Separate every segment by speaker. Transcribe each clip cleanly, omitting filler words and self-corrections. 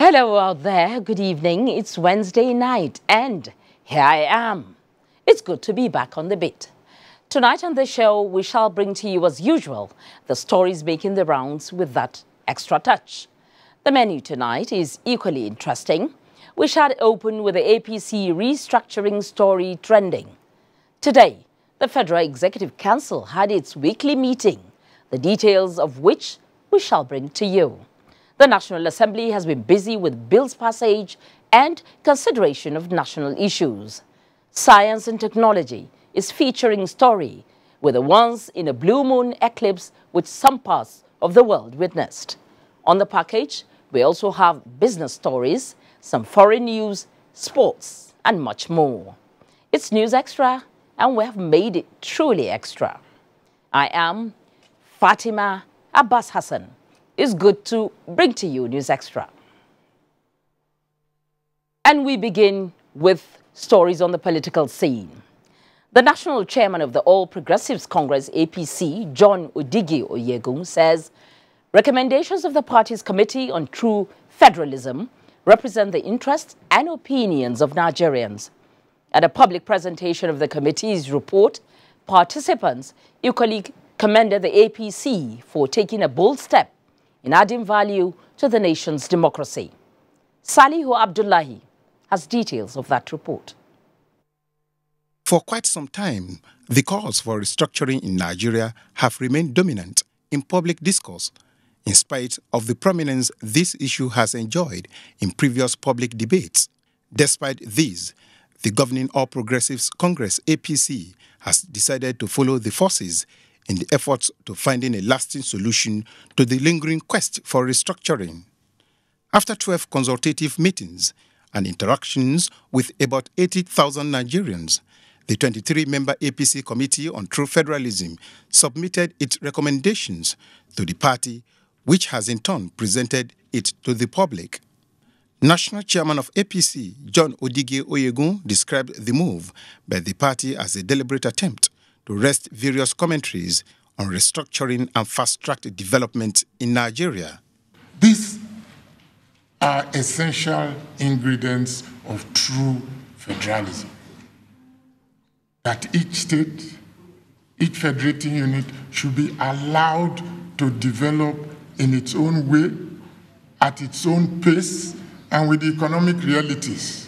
Speaker 1: Hello out there, good evening. It's Wednesday night and here I am. It's good to be back on the beat. Tonight on the show, we shall bring to you as usual the stories making the rounds with that extra touch. The menu tonight is equally interesting. We shall open with the APC restructuring story trending. Today, the Federal Executive Council had its weekly meeting, the details of which we shall bring to you. The National Assembly has been busy with bills passage and consideration of national issues. Science and technology is featuring story with the once in a blue moon eclipse which some parts of the world witnessed. On the package, we also have business stories, some foreign news, sports, and much more. It's News Extra, and we have made it truly extra. I am Fatima Abbas Hassan. It's good to bring to you News Extra. And we begin with stories on the political scene. The national chairman of the All Progressives Congress, APC, John Odigi Oyegun, says recommendations of the party's Committee on True Federalism represent the interests and opinions of Nigerians. At a public presentation of the committee's report, participants equally commended the APC for taking a bold step in adding value to the nation's democracy. Salihu Abdullahi has details of that report.
Speaker 2: For quite some time, the calls for restructuring in Nigeria have remained dominant in public discourse, in spite of the prominence this issue has enjoyed in previous public debates. Despite this, the governing All Progressives Congress, APC, has decided to follow the forces in the efforts to finding a lasting solution to the lingering quest for restructuring. After 12 consultative meetings and interactions with about 80,000 Nigerians, the 23-member APC Committee on True Federalism submitted its recommendations to the party, which has in turn presented it to the public. National Chairman of APC, John Odigi Oyegun, described the move by the party as a deliberate attempt to wrest various commentaries on restructuring and fast-track development in Nigeria.
Speaker 3: These are essential ingredients of true federalism. That each state, each federating unit should be allowed to develop in its own way, at its own pace, and with the economic realities.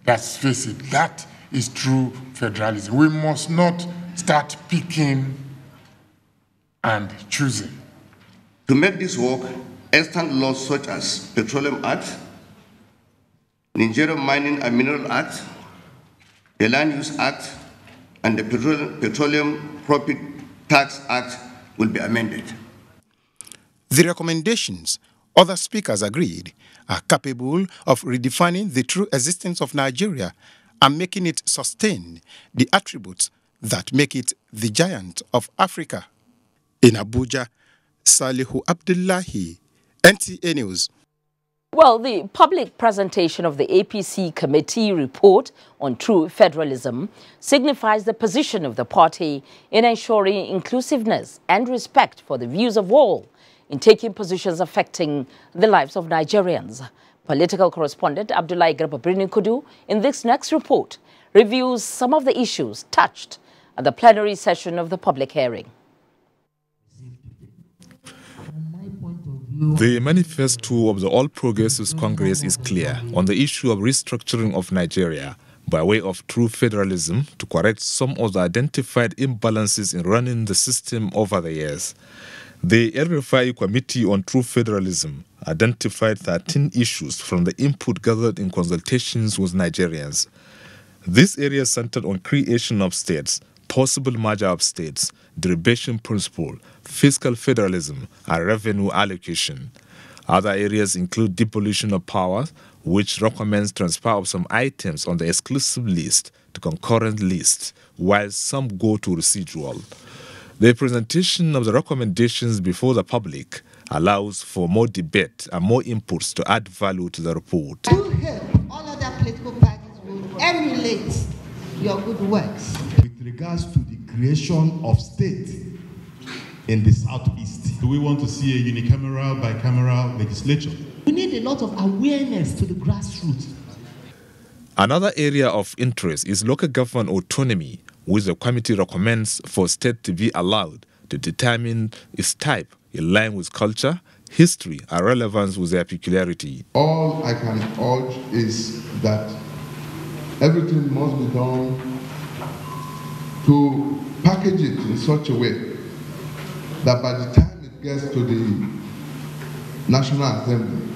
Speaker 3: Let's face it, that is true federalism. We must not start picking and choosing.
Speaker 4: To make this work, extant laws such as Petroleum Act, Nigerian Mining and Mineral Act, the Land Use Act, and the Petroleum Profit Tax Act will be amended.
Speaker 2: The recommendations, other speakers agreed, are capable of redefining the true existence of Nigeria and making it sustain the attributes that make it the giant of Africa. In Abuja, Salihu Abdullahi, NTA News.
Speaker 1: Well, the public presentation of the APC Committee report on True Federalism signifies the position of the party in ensuring inclusiveness and respect for the views of all in taking positions affecting the lives of Nigerians. Political correspondent Abdullahi Garba-Birnin-Kudu in this next report reviews some of the issues touched at the plenary session of the public hearing.
Speaker 5: The manifesto of the All Progressives Congress is clear on the issue of restructuring of Nigeria by way of true federalism to correct some of the identified imbalances in running the system over the years. The El-Rufai Committee on True Federalism identified 13 issues from the input gathered in consultations with Nigerians. These areas centered on creation of states, possible merger of states, derivation principle, fiscal federalism, and revenue allocation. Other areas include devolution of powers, which recommends transfer of some items on the exclusive list to concurrent list, while some go to residual. The presentation of the recommendations before the public allows for more debate and more inputs to add value to the report.
Speaker 6: I will help all other political parties will emulate your good works.
Speaker 7: With regards to the creation of state in the Southeast, do we want to see a unicameral, bicameral legislature?
Speaker 6: We need a lot of awareness to the grassroots.
Speaker 5: Another area of interest is local government autonomy, which the committee recommends for state to be allowed to determine its type in line with culture, history, and relevance with their peculiarity.
Speaker 8: All I can urge is that everything must be done to package it in such a way that by the time it gets to the National Assembly,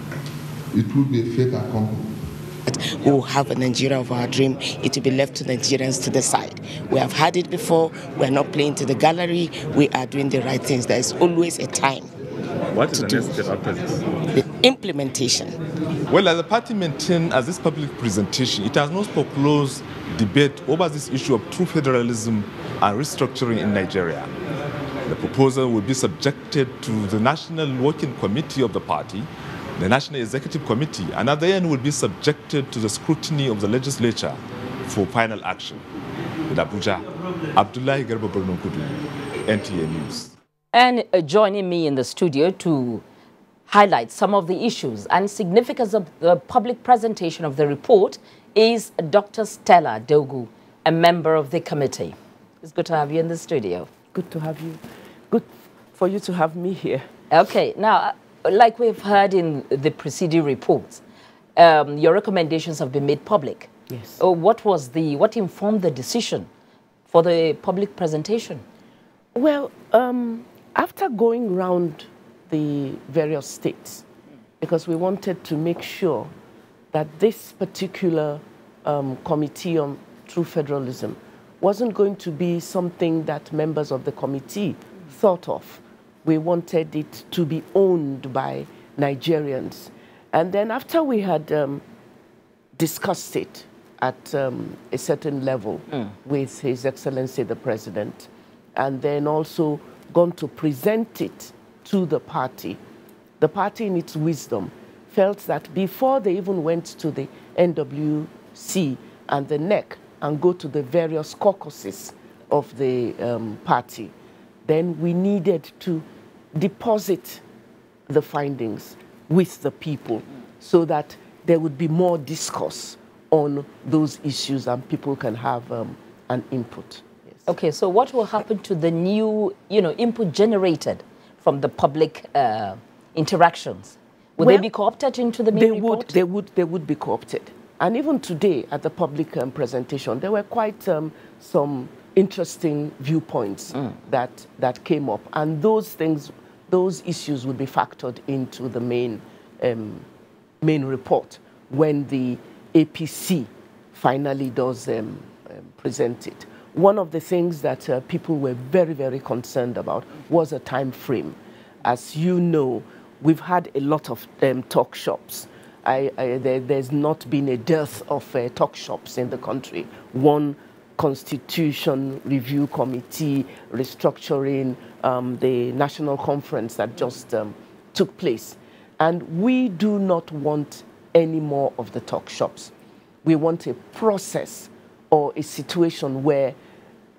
Speaker 8: it will be a fait accompli.
Speaker 9: We will have a Nigeria of our dream. It will be left to Nigerians to decide. We have had it before. We are not playing to the gallery. We are doing the right things. There is always a time.
Speaker 5: What is the next step after this?
Speaker 9: The implementation.
Speaker 5: Well, as the party maintained as this public presentation, it has not foreclosed debate over this issue of true federalism and restructuring in Nigeria. The proposal will be subjected to the National Working Committee of the party, the National Executive Committee, and at the end will be subjected to the scrutiny of the legislature for final action. In Abuja, Abdullahi Garba Kudu, NTA News.
Speaker 1: And joining me in the studio to highlight some of the issues and significance of the public presentation of the report is Dr. Stella Dogu, a member of the committee. It's good to have you in the studio.
Speaker 10: Good to have you. Good for you to have me here.
Speaker 1: Okay, now, like we've heard in the preceding reports, your recommendations have been made public.
Speaker 10: Yes.
Speaker 1: What informed the decision for the public presentation?
Speaker 10: Well, after going round the various states, because we wanted to make sure that this particular committee on true federalism wasn't going to be something that members of the committee thought of. We wanted it to be owned by Nigerians. And then after we had discussed it at a certain level with His Excellency the President, and then also gone to present it to the party in its wisdom felt that before they even went to the NWC and the NEC and go to the various caucuses of the party, then we needed to deposit the findings with the people so that there would be more discourse on those issues and people can have an input. Yes.
Speaker 1: Okay, so what will happen to the new, input generated from the public interactions? Will they be co-opted into the main report?
Speaker 10: They would be co-opted. And even today at the public presentation, there were quite some interesting viewpoints that came up. And those issues would be factored into the main report when the APC finally does present it. One of the things that people were very, very concerned about was a time frame. As you know, we've had a lot of talk shops. There's not been a dearth of talk shops in the country. One Constitution Review Committee, restructuring, the national conference that just took place. And we do not want any more of the talk shops. We want a process or a situation where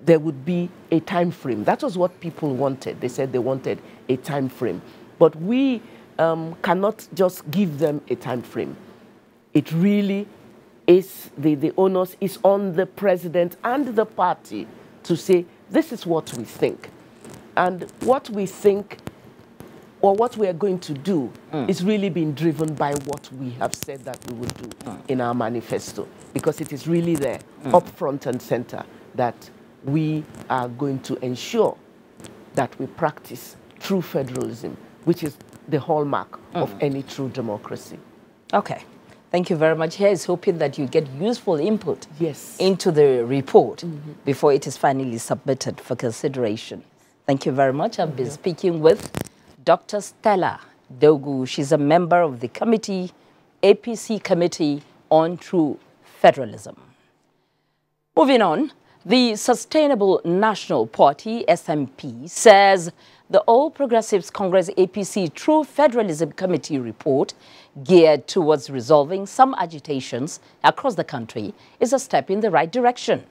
Speaker 10: there would be a time frame. That was what people wanted. They said they wanted a time frame. But we cannot just give them a time frame. It really is, the onus is on the president and the party to say, this is what we think. And what we think, or what we are going to do, is really being driven by what we have said that we would do in our manifesto. Because it is really there, up front and center, that we are going to ensure that we practice true federalism, which is the hallmark of any true democracy.
Speaker 1: Okay. Thank you very much. Here is hoping that you get useful input into the report before it is finally submitted for consideration. Thank you very much. I've been speaking with Dr. Stella Dogu. She's a member of the APC Committee on True Federalism. Moving on, the Sustainable National Party, SMP, says the All Progressives Congress APC True Federalism Committee report geared towards resolving some agitations across the country is a step in the right direction.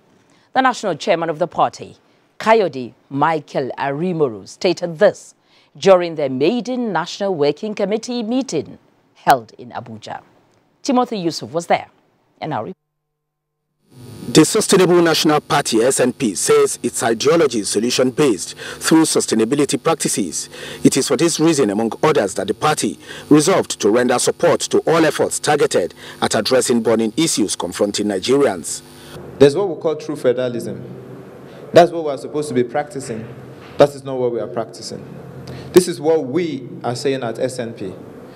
Speaker 1: The national chairman of the party, Kayode Michael Arimoru, stated this during their maiden National Working Committee meeting held in Abuja. Timothy Yusuf was there. And now,
Speaker 11: the Sustainable National Party, SNP, says its ideology is solution-based through sustainability practices. It is for this reason, among others, that the party resolved to render support to all efforts targeted at addressing burning issues confronting Nigerians.
Speaker 12: There's what we call true federalism. That's what we're supposed to be practicing. That is not what we are practicing. This is what we are saying at SNP.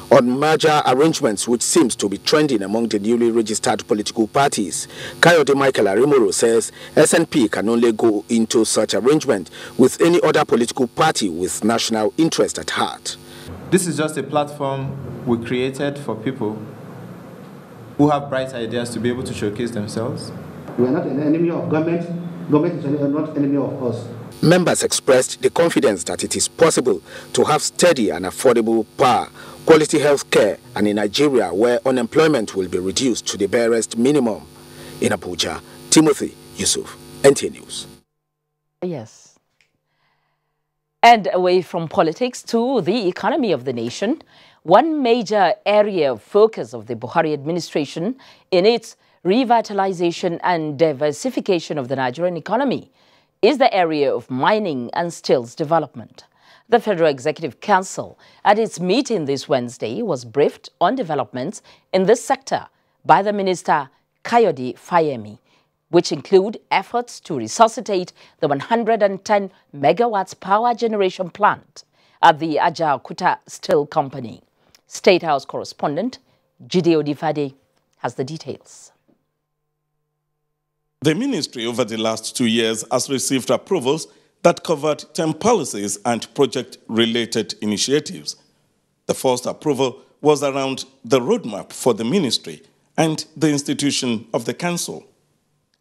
Speaker 11: On merger arrangements, which seems to be trending among the newly registered political parties, Kayode Michael Arimoru says SNP can only go into such arrangement with any other political party with national interest at heart.
Speaker 12: This is just a platform we created for people who have bright ideas to be able to showcase themselves.
Speaker 13: We are not an enemy of government. Government is not an enemy of us.
Speaker 11: Members expressed the confidence that it is possible to have steady and affordable power, quality health care, and in Nigeria where unemployment will be reduced to the barest minimum. In Abuja, Timothy Yusuf, NTA News.
Speaker 1: Yes. And away from politics to the economy of the nation, one major area of focus of the BUHARI administration in its revitalization and diversification of the Nigerian economy is the area of mining and steels development. The Federal Executive Council, at its meeting this Wednesday, was briefed on developments in this sector by the Minister Kayode Fayemi, which include efforts to resuscitate the 110 megawatts power generation plant at the Ajaokuta Steel Company. State House correspondent Jide Odifade has the details.
Speaker 14: The ministry over the last 2 years has received approvals that covered 10 policies and project-related initiatives. The first approval was around the roadmap for the ministry and the institution of the council.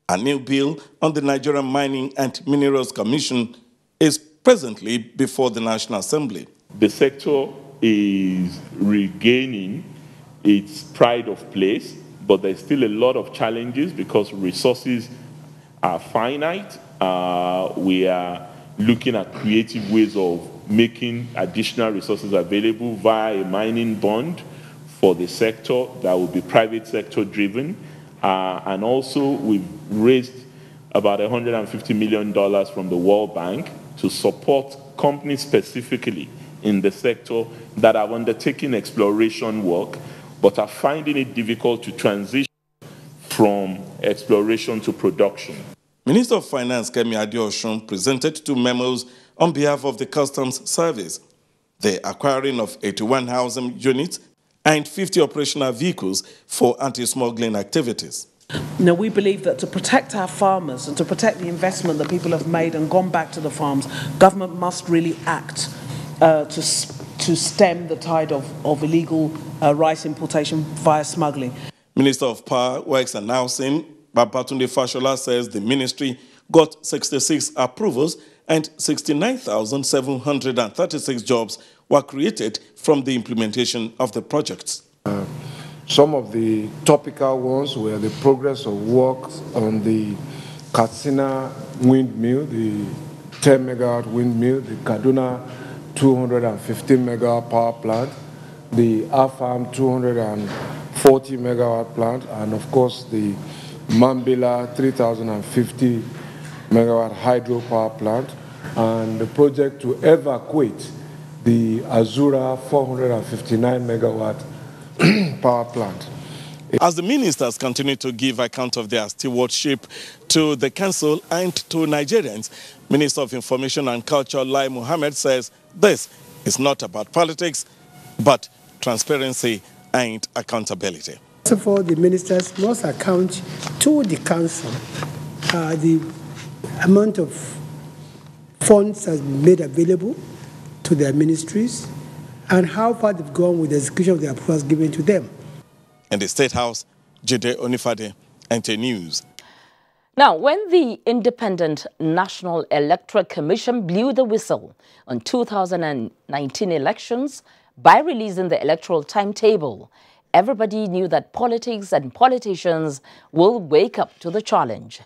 Speaker 14: A new bill on the Nigerian Mining and Minerals Commission is presently before the National Assembly.
Speaker 15: The sector is regaining its pride of place, but there's still a lot of challenges because resources are finite. We are looking at creative ways of making additional resources available via a mining bond for the sector that will be private sector driven. And also we've raised about $150 million from the World Bank to support companies specifically in the sector that have undertaken exploration work but are finding it difficult to transition from exploration to production.
Speaker 14: Minister of Finance Kemi Adeosun presented 2 memos on behalf of the Customs Service, the acquiring of 81 housing units and 50 operational vehicles for anti-smuggling activities.
Speaker 16: Now, we believe that to protect our farmers and to protect the investment that people have made and gone back to the farms, government must really act to stem the tide of illegal rice importation via smuggling. Minister of Power, Works and Housing, Babatunde Fashola, says the ministry got 66 approvals and 69,736 jobs were created from the implementation of the projects.
Speaker 17: Some of the topical ones were the progress of work on the Katsina windmill, the 10 megawatt windmill, the Kaduna 215 megawatt power plant, the Afam 240 megawatt plant, and of course the Mambila 3050 megawatt hydro power plant, and the project to evacuate the Azura 459 megawatt power plant.
Speaker 14: As the ministers continue to give account of their stewardship to the council and to Nigerians, Minister of Information and Culture Lai Mohammed says this is not about politics, but transparency and accountability.
Speaker 18: First of all, the ministers must account to the council the amount of funds has been made available to their ministries and how far they've gone with the execution of the approvals given to them.
Speaker 14: In the State House, Jide Onifade, NTA News.
Speaker 1: Now, when the Independent National Electoral Commission blew the whistle on 2019 elections by releasing the electoral timetable, everybody knew that politics and politicians will wake up to the challenge.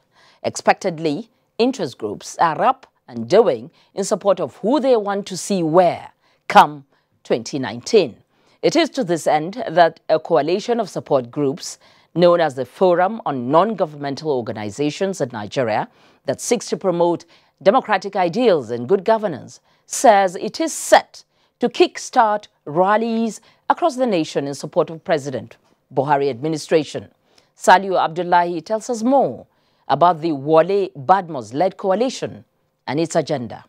Speaker 1: Expectedly, interest groups are up and doing in support of who they want to see where come 2019. It is to this end that a coalition of support groups known as the Forum on Non-Governmental Organizations in Nigeria that seeks to promote democratic ideals and good governance says it is set to kickstart rallies across the nation in support of President Buhari administration. Saliu Abdullahi tells us more about the Wale Badmus-led coalition and its agenda.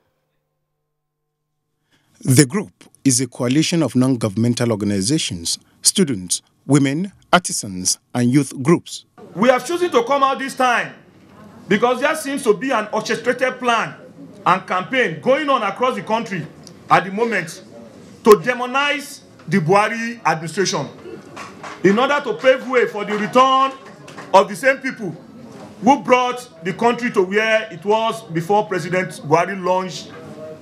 Speaker 2: The group is a coalition of non-governmental organizations, students, women, artisans, and youth groups.
Speaker 19: We have chosen to come out this time because there seems to be an orchestrated plan and campaign going on across the country at the moment to demonize the Buhari administration in order to pave way for the return of the same people who brought the country to where it was before President Buhari launched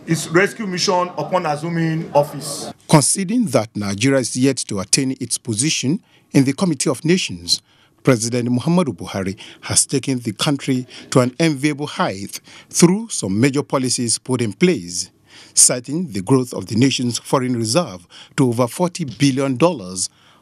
Speaker 19: its rescue mission upon assuming office.
Speaker 2: Conceding that Nigeria is yet to attain its position in the Committee of Nations, President Muhammadu Buhari has taken the country to an enviable height through some major policies put in place, citing the growth of the nation's foreign reserve to over $40 billion,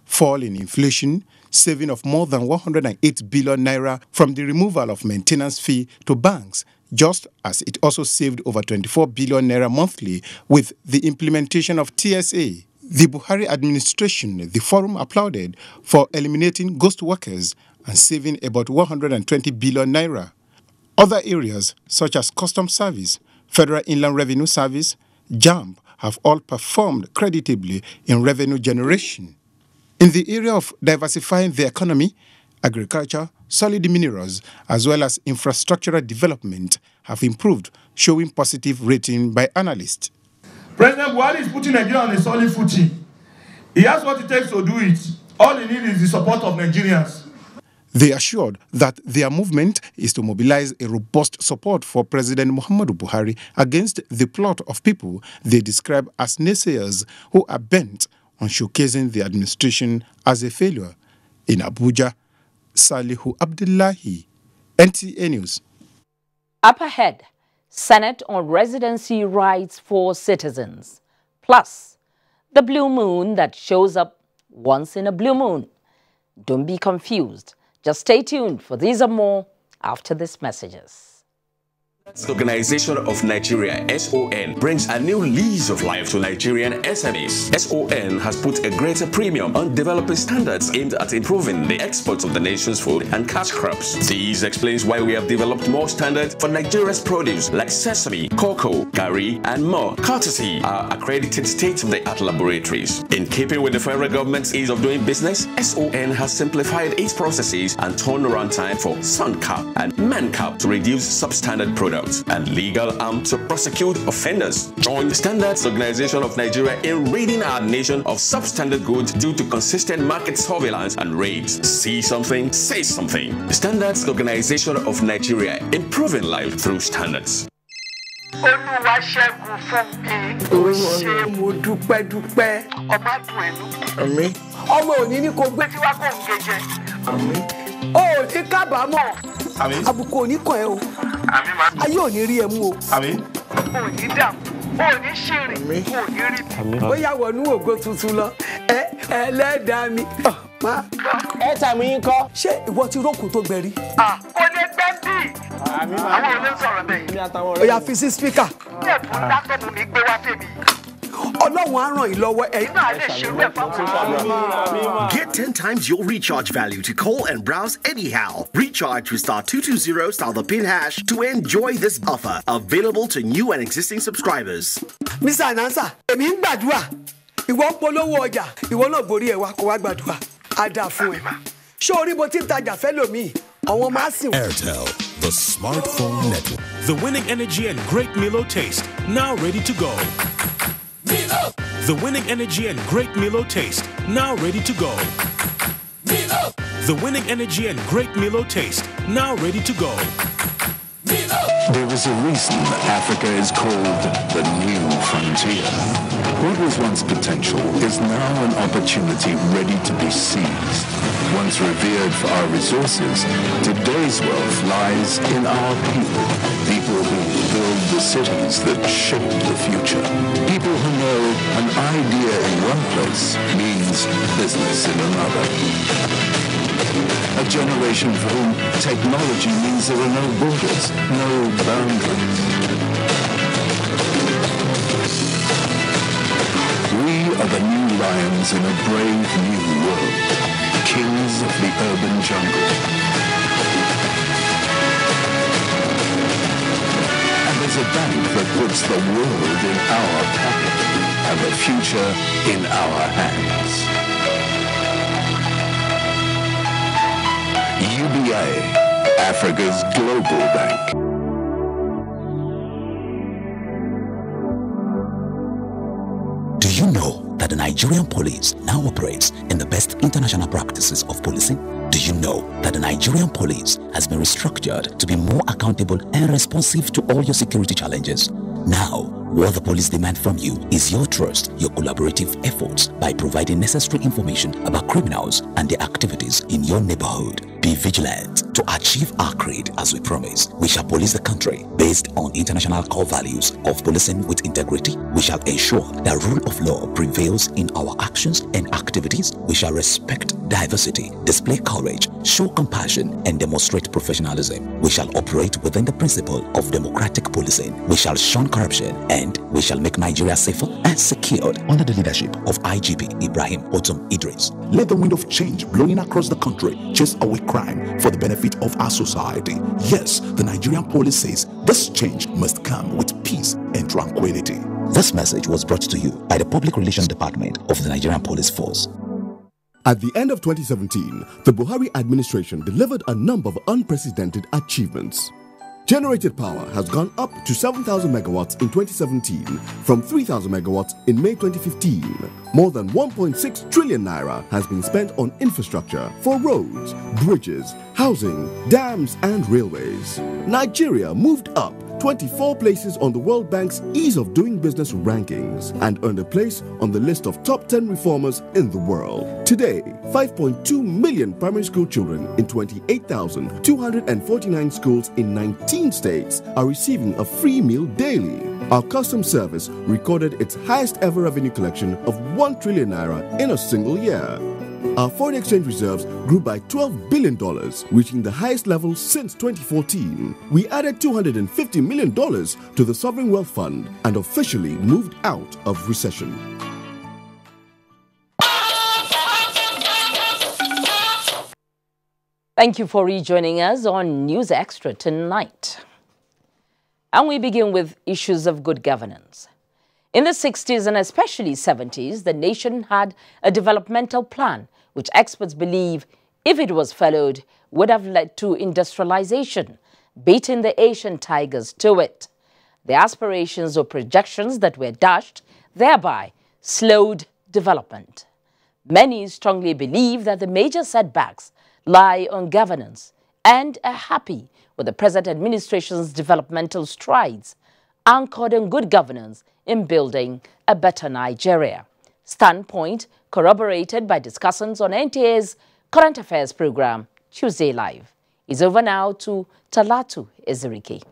Speaker 2: fall in inflation, saving of more than 108 billion naira from the removal of maintenance fee to banks, just as it also saved over 24 billion naira monthly with the implementation of TSA. The Buhari administration, the forum applauded for eliminating ghost workers and saving about 120 billion naira. Other areas such as Customs Service, Federal Inland Revenue Service, JAMB have all performed creditably in revenue generation. In the area of diversifying the economy, agriculture, solid minerals, as well as infrastructural development have improved, showing positive rating by analysts.
Speaker 19: President Buhari is putting Nigeria on a solid footing. He has what it takes to do it. All he needs is the support of Nigerians.
Speaker 2: They assured that their movement is to mobilize a robust support for President Muhammadu Buhari against the plot of people they describe as naysayers who are bent on showcasing the administration as a failure. In Abuja, Salihu Abdullahi, NTA News.
Speaker 1: Up ahead, Senate on residency rights for citizens, plus the blue moon that shows up once in a blue moon. Don't be confused. Just stay tuned for these and more after these messages.
Speaker 20: The Organization of Nigeria, SON, brings a new lease of life to Nigerian SMEs. SON has put a greater premium on developing standards aimed at improving the exports of the nation's food and cash crops. This explains why we have developed more standards for Nigeria's produce like sesame, cocoa, garri, and more, courtesy our accredited state-of-the-art laboratories. In keeping with the federal government's ease of doing business, SON has simplified its processes and turnaround time for SUNCAP and MANCAP to reduce substandard products and legal arm to prosecute offenders. Join the Standards Organization of Nigeria in ridding our nation of substandard goods due to consistent market surveillance and raids. See something, say something. The Standards Organization of Nigeria, improving life through standards.
Speaker 21: Àbùkù òní kàn ẹ́ o. Ayé ò ní rí ẹ mú o. Òní dàmú, òní ṣìrìn, òní rí. Ó yá wọnú ògo tuntun lọ. Ẹlẹ́dàá mi. Ẹ tàmí yín kọ́. Ṣé ìwọ ti rókun tó gbẹ rí? Kò lè gbẹ́ bí. Àwọn ò lè sọ̀rọ̀ bẹ́ẹ̀. Ó yá fi sí spíkà. Ẹ̀bùn látọ̀mù mi gbé wá fèmí.
Speaker 22: Get 10 times your recharge value to call and browse anyhow. Recharge with *220 star the pin hash to enjoy this offer available to new and existing subscribers.
Speaker 21: Mr. Anansa, èmi ń gbàdúrà. Ìwọ ń polówó ọjà, ìwọ náà borí ẹ̀ wá kó wá gbàdúrà. Á dáa fún ẹ. Ṣé orí bó ti ń tajà fẹ́ lòmíì? Àwọn máa sìn.
Speaker 23: Airtel, the smartphone network. The winning energy and great Milo taste, now ready to go. Milo! The winning energy and great Milo taste, now ready to go. Milo! The winning energy and great Milo taste, now ready to go. Milo!
Speaker 24: There is a reason Africa is called the new frontier.
Speaker 3: What was once potential is now an opportunity ready to be seized. Once revered for our resources, today's wealth lies in our people. People who build the cities that shape the future. People who know an idea in one place means business in another. A generation for whom technology means there are no borders, no boundaries. We are the new lions in a brave new world, kings of the urban jungle. And there's a bank that puts the world in our pocket and the future in our hands. UBA, Africa's global bank.
Speaker 4: Do you know that the Nigerian police now operates in the best international practices of policing? Do you know that the Nigerian police has been restructured to be more accountable and responsive to all your security challenges? Now, what the police demand from you is your trust, your collaborative efforts by providing necessary information about criminals and their activities in your neighborhood. Be vigilant to achieve our creed as we promise. We shall police the country based on international core values of policing with integrity. We shall ensure that rule of law prevails in our actions and activities. We shall respect diversity, display courage, show compassion, and demonstrate professionalism. We shall operate within the principle of democratic policing. We shall shun corruption, and we shall make Nigeria safer and secured under the leadership of IGP Ibrahim Otum Idris.
Speaker 7: Let the wind of change blowing across the country chase away crime for the benefit of our society. Yes, the Nigerian police says this change must come with peace and tranquility.
Speaker 4: This message was brought to you by the Public Relations Department of the Nigerian Police Force.
Speaker 24: At the end of 2017, the BUHARI administration delivered a number of unprecedented achievements. Generated power has gone up to 7,000 megawatts in 2017 from 3,000 megawatts in May 2015. More than 1.6 trillion naira has been spent on infrastructure for roads, bridges, housing, dams and railways. Nigeria moved up 24 places on the World Bank's Ease of Doing Business rankings and earned a place on the list of top 10 reformers in the world. Today, 5.2 million primary school children in 28,249 schools in 19 states are receiving a free meal daily. Our customs service recorded its highest ever revenue collection of 1 trillion naira in a single year. Our foreign exchange reserves grew by $12 billion, reaching the highest level since 2014. We added $250 million to the Sovereign Wealth Fund and officially moved out of recession.
Speaker 1: Thank you for rejoining us on News Extra tonight. And we begin with issues of good governance. In the 60s and especially 70s, the nation had a developmental plan which experts believe, if it was followed, would have led to industrialization, beating the Asian tigers to it. The aspirations or projections that were dashed thereby slowed development. Many strongly believe that the major setbacks lie on governance and are happy with the present administration's developmental strides, anchored in good governance in building a better Nigeria. Standpoint corroborated by discussants on NTA's Current Affairs program, Tuesday Live. It's over now to Talatu Ezirike.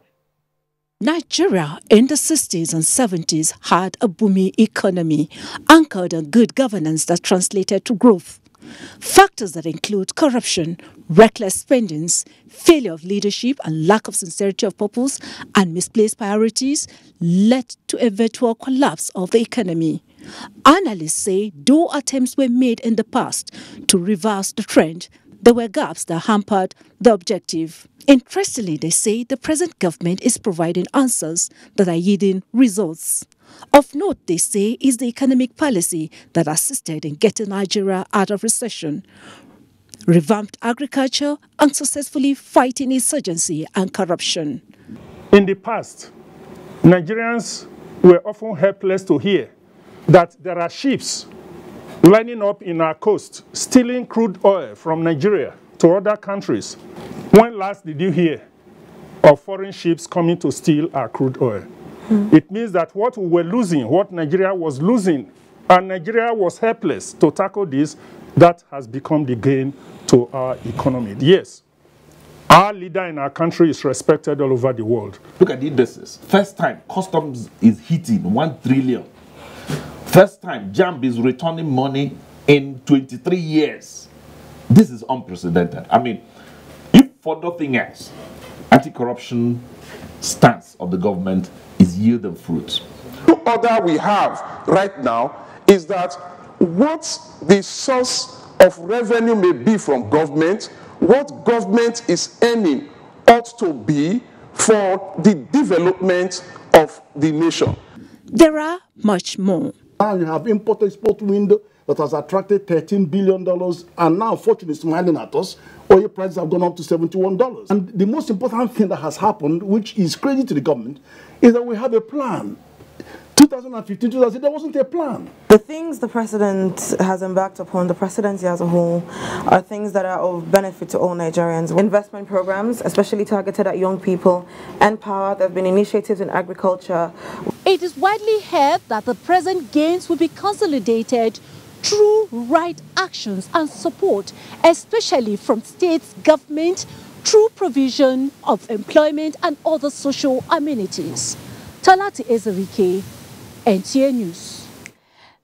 Speaker 25: Nigeria in the 60s and 70s had a booming economy anchored on good governance that translated to growth. Factors that include corruption, reckless spendings, failure of leadership and lack of sincerity of purpose and misplaced priorities led to a virtual collapse of the economy. Analysts say though attempts were made in the past to reverse the trend, there were gaps that hampered the objective. Interestingly, they say the present government is providing answers that are yielding results. Of note, they say, is the economic policy that assisted in getting Nigeria out of recession, revamped agriculture, and successfully fighting insurgency and corruption.
Speaker 26: In the past, Nigerians were often helpless to hear that there are ships lining up in our coast, stealing crude oil from Nigeria to other countries. When last did you hear of foreign ships coming to steal our crude oil? It means that what we were losing, what Nigeria was losing, and Nigeria was helpless to tackle this, that has become the gain to our economy. Yes, our leader in our country is respected all over the world.
Speaker 5: Look at the indices. First time, customs is hitting 1 trillion. First time, JAMB is returning money in 23 years. This is unprecedented. I mean, if for nothing else, anti-corruption stance of the government is yielding fruit.
Speaker 6: The other we have right now is that what the source of revenue may be from government, what government is earning ought to be for the development of the nation.
Speaker 25: There are much more.
Speaker 8: Now you have import-export window that has attracted $13 billion, and now fortune is smiling at us. Oil prices have gone up to $71. And the most important thing that has happened, which is credit to the government, is that we have a plan. 2015, 2016, there wasn't a plan.
Speaker 9: The things the president has embarked upon, the presidency as a whole, are things that are of benefit to all Nigerians. Investment programs, especially targeted at young people, and power. There have been initiatives in agriculture.
Speaker 25: It is widely held that the present gains will be consolidated through right actions and support, especially from states, government, through provision of employment and other social amenities. Talati Ezerike, NTA News.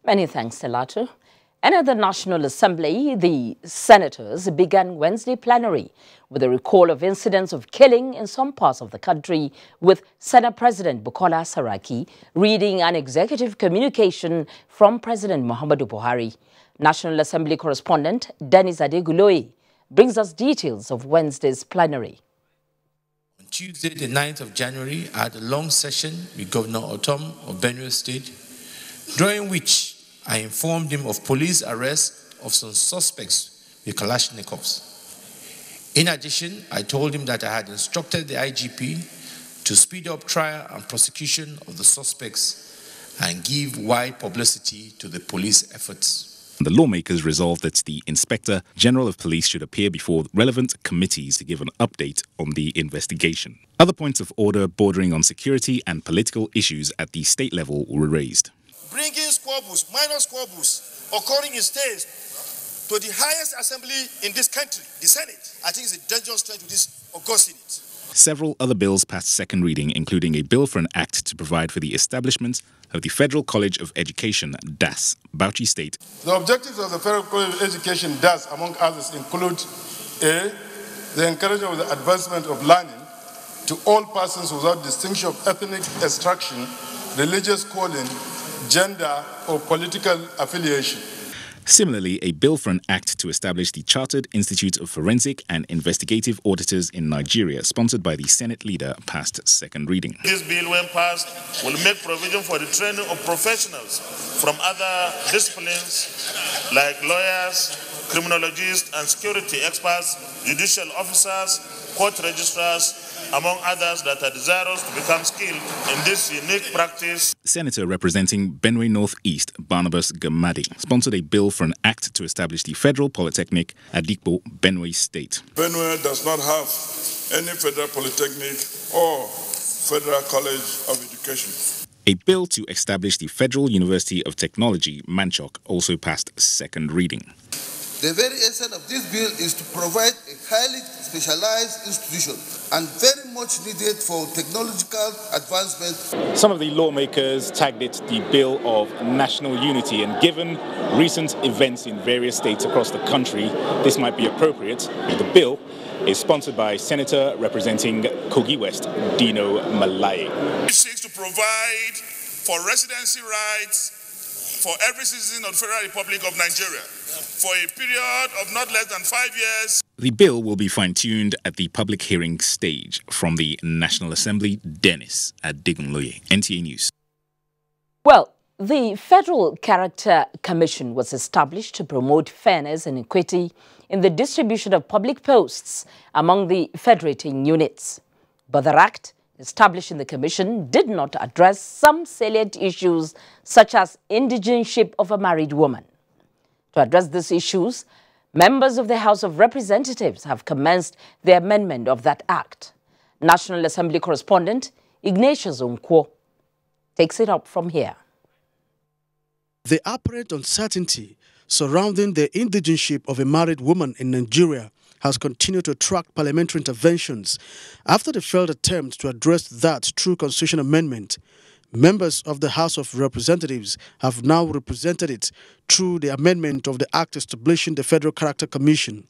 Speaker 1: Many thanks, Talatu. And at the National Assembly, the senators began Wednesday plenary with a recall of incidents of killing in some parts of the country, with Senate President Bukola Saraki reading an executive communication from President Muhammadu Buhari. National Assembly correspondent Dennis Adeguloye brings us details of Wednesday's plenary.
Speaker 10: On Tuesday, the 9th of January, I had a long session with Governor Otom of Benue State, during which I informed him of police arrest of some suspects with Kalashnikovs. In addition, I told him that I had instructed the IGP to speed up trial and prosecution of the suspects and give wide publicity to the police efforts.
Speaker 12: The lawmakers resolved that the Inspector General of Police should appear before relevant committees to give an update on the investigation. Other points of order bordering on security and political issues at the state level were raised.
Speaker 27: Bringing squabbles, minor squabbles, occurring in states to the highest assembly in this country, the Senate, I think is a dangerous threat to this august Senate.
Speaker 12: Several other bills passed second reading, including a bill for an act to provide for the establishment of the Federal College of Education, DAS, Bauchi State.
Speaker 27: The objectives of the Federal College of Education, DAS, among others, include A, the encouragement of the advancement of learning to all persons without distinction of ethnic extraction, religious calling, gender, or political affiliation.
Speaker 12: Similarly, a bill for an act to establish the Chartered Institute of Forensic and Investigative Auditors in Nigeria, sponsored by the Senate leader, passed second reading.
Speaker 27: This bill, when passed, will make provision for the training of professionals from other disciplines like lawyers, criminologists, and security experts, judicial officers, court registrars, among others that are desirous to become skilled in this unique practice.
Speaker 12: Senator representing Benue North East, Barnabas Gamadi, sponsored a bill for an act to establish the Federal Polytechnic at Dikpo, Benue State.
Speaker 27: Benue does not have any federal polytechnic or federal college of education.
Speaker 12: A bill to establish the Federal University of Technology, Manchok, also passed second reading.
Speaker 28: The very essence of this bill is to provide a highly specialized institution and very much needed for technological advancement.
Speaker 12: Some of the lawmakers tagged it the Bill of National Unity, and given recent events in various states across the country, this might be appropriate. The bill is sponsored by Senator representing Kogi West, Dino Malai.
Speaker 27: It seeks to provide for residency rights for every citizen of the Federal Republic of Nigeria for a period of not less than 5 years.
Speaker 12: The bill will be fine-tuned at the public hearing stage. From the National Assembly, Dennis Adegunloye, NTA News.
Speaker 1: Well, the Federal Character Commission was established to promote fairness and equity in the distribution of public posts among the federating units. But the act establishing the commission did not address some salient issues such as indigenship of a married woman. To address these issues, members of the House of Representatives have commenced the amendment of that act. National Assembly correspondent Ignatius Onkwo picks it up from here.
Speaker 11: The apparent uncertainty surrounding the indigenship of a married woman in Nigeria has continued to attract parliamentary interventions. After the failed attempt to address that through constitutional amendment, members of the House of Representatives have now represented it through the amendment of the Act establishing the Federal Character Commission.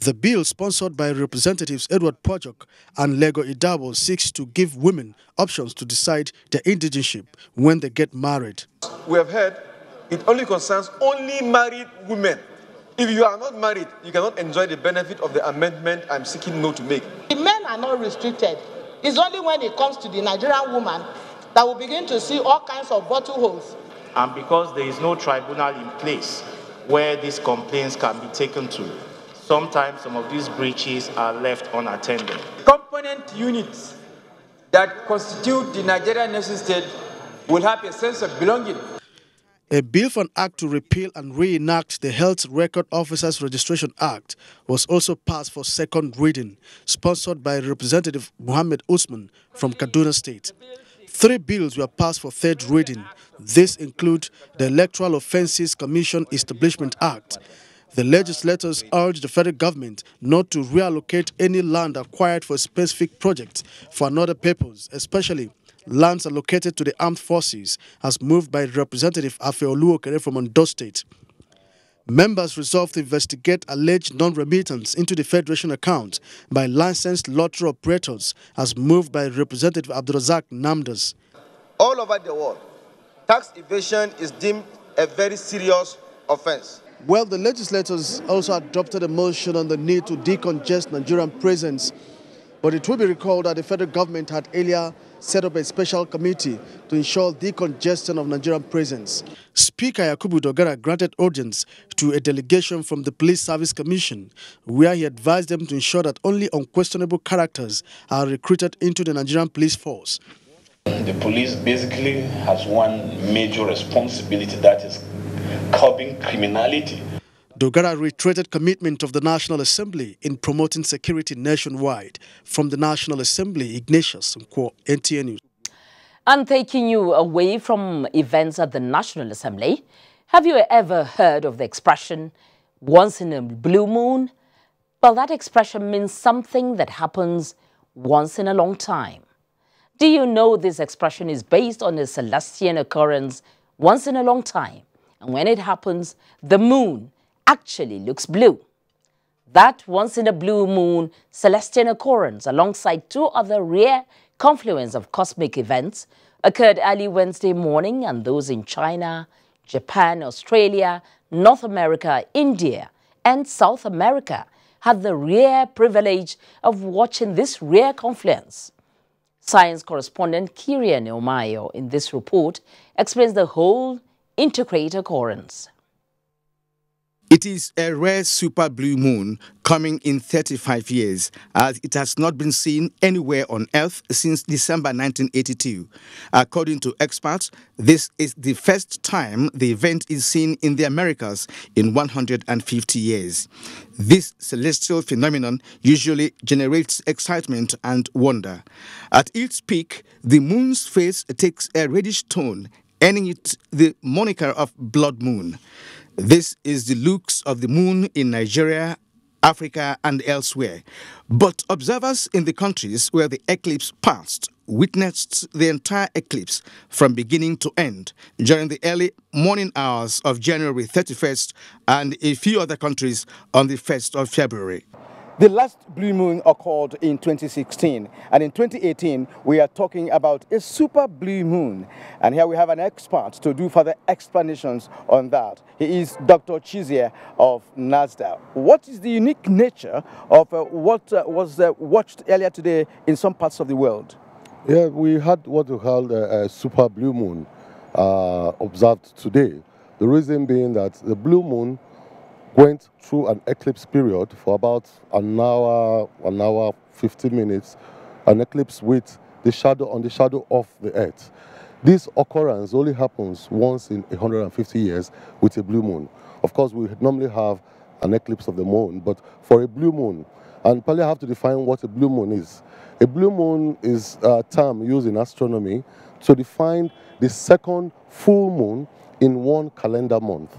Speaker 11: The bill, sponsored by Representatives Edward Pojok and Lego Idabo, seeks to give women options to decide their indigenship when they get married.
Speaker 13: We have heard it only concerns only married women. If you are not married, you cannot enjoy the benefit of the amendment I'm seeking no to make.
Speaker 14: The men are not restricted. It's only when it comes to the Nigerian woman that we begin to see all kinds of bottle holes.
Speaker 15: And because there is no tribunal in place where these complaints can be taken to, sometimes some of these breaches are left unattended.
Speaker 13: Component units that constitute the Nigerian nation state will have a sense of belonging.
Speaker 11: A bill for an act to repeal and reenact the Health Record Officers Registration Act was also passed for second reading, sponsored by Representative Muhammad Usman from Kaduna State. 3 bills were passed for third reading. These include the Electoral Offences Commission Establishment Act. The legislators urged the federal government not to reallocate any land acquired for a specific project for another purpose, especially lands allocated to the armed forces, as moved by Representative Afeolu Okere from Ondo State. Members resolved to investigate alleged non-remittance into the Federation account by licensed lottery operators, as moved by Representative Abdurazak Namdas.
Speaker 13: All over the world, tax evasion is deemed a very serious offense.
Speaker 11: Well, the legislators also adopted a motion on the need to decongest Nigerian prisons, but it will be recalled that the federal government had earlier set up a special committee to ensure decongestion of Nigerian prisons. Speaker Yakubu Dogara granted audience to a delegation from the Police Service Commission, where he advised them to ensure that only unquestionable characters are recruited into the Nigerian police force.
Speaker 16: The police basically has one major responsibility, that is curbing criminality.
Speaker 11: Dogara reiterated commitment of the National Assembly in promoting security nationwide. From the National Assembly, Ignatius Nkwo, NTN News.
Speaker 1: And taking you away from events at the National Assembly, have you ever heard of the expression, once in a blue moon? Well, that expression means something that happens once in a long time. Do you know this expression is based on a celestial occurrence once in a long time? And when it happens, the moon actually looks blue. That once in a blue moon celestial occurrence, alongside 2 other rare confluence of cosmic events, occurred early Wednesday morning, and those in China, Japan, Australia, North America, India, and South America had the rare privilege of watching this rare confluence. Science correspondent Kyrian Omayo in this report explains the whole intricate occurrence.
Speaker 17: It is a rare super blue moon coming in 35 years, as it has not been seen anywhere on Earth since December 1982. According to experts, this is the first time the event is seen in the Americas in 150 years. This celestial phenomenon usually generates excitement and wonder. At its peak, the moon's face takes a reddish tone, earning it the moniker of blood moon. This is the looks of the moon in Nigeria, Africa, and elsewhere. But observers in the countries where the eclipse passed witnessed the entire eclipse from beginning to end during the early morning hours of January 31st and a few other countries on the 1st of February.
Speaker 18: The last blue moon occurred in 2016, and in 2018 we are talking about a super blue moon. And here we have an expert to do further explanations on that. He is Dr. Chizie of NASDA. What is the unique nature of what was watched earlier today in some parts of the world?
Speaker 19: Yeah, we had what we call a super blue moon observed today. The reason being that the blue moon went through an eclipse period for about an hour, 50 minutes, an eclipse with the shadow on the shadow of the Earth. This occurrence only happens once in 150 years with a blue moon. Of course, we normally have an eclipse of the moon, but for a blue moon, and probably I have to define what a blue moon is. A blue moon is a term used in astronomy to define the second full moon in one calendar month.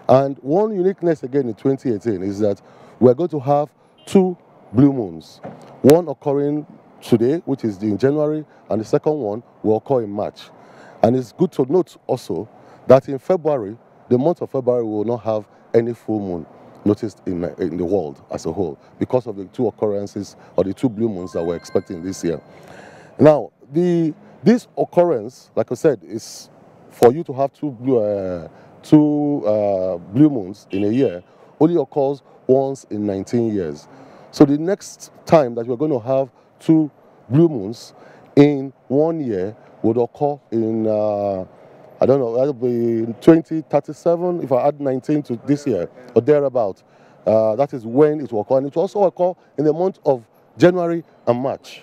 Speaker 19: And one uniqueness again in 2018 is that we're going to have 2 blue moons, one occurring today, which is in January, and the second one will occur in March. And it's good to note also that in February, the month of February will not have any full moon noticed in the world as a whole because of the 2 occurrences or the 2 blue moons that we're expecting this year. Now, this occurrence, like I said, is for you to have 2 blue moons in a year only occurs once in 19 years. So the next time that we're going to have 2 blue moons in 1 year would occur in, I don't know, that'll be 2037 if I add 19 to this year or thereabout. That is when it will occur. And it will also occur in the month of January and March.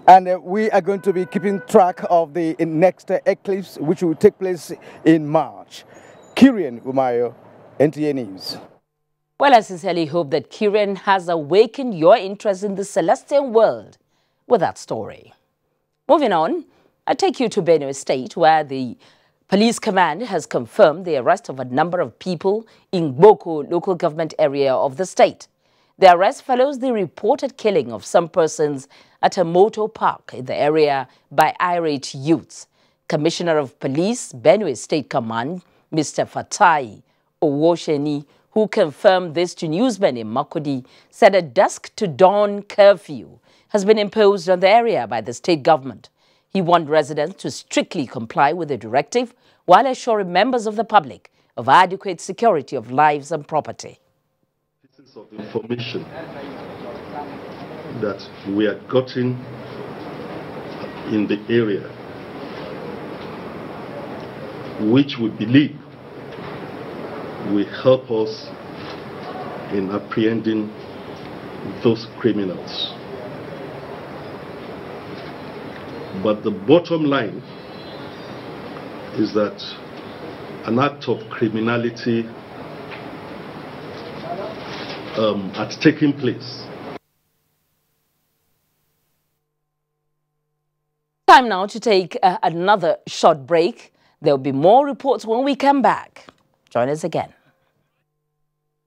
Speaker 18: And we are going to be keeping track of the next eclipse, which will take place in March. Kirian Umayo, NTA News.
Speaker 1: Well, I sincerely hope that Kirian has awakened your interest in the celestial world with that story. Moving on, I take you to Benue State, where the police command has confirmed the arrest of a number of people in Boko local government area of the state. The arrest follows the reported killing of some persons at a motor park in the area by irate youths. Commissioner of Police, Benue State Command, Mr. Fatai Owosheni, who confirmed this to newsmen in Makurdi, said a dusk to dawn curfew has been imposed on the area by the state government. He warned residents to strictly comply with the directive while assuring members of the public of adequate security of lives and property.
Speaker 2: Pieces of information that we are getting in the area, which we believe will help us in apprehending those criminals. But the bottom line is that an act of criminality had taken place.
Speaker 1: Time now to take another short break. There will be more reports when we come back. Join us again.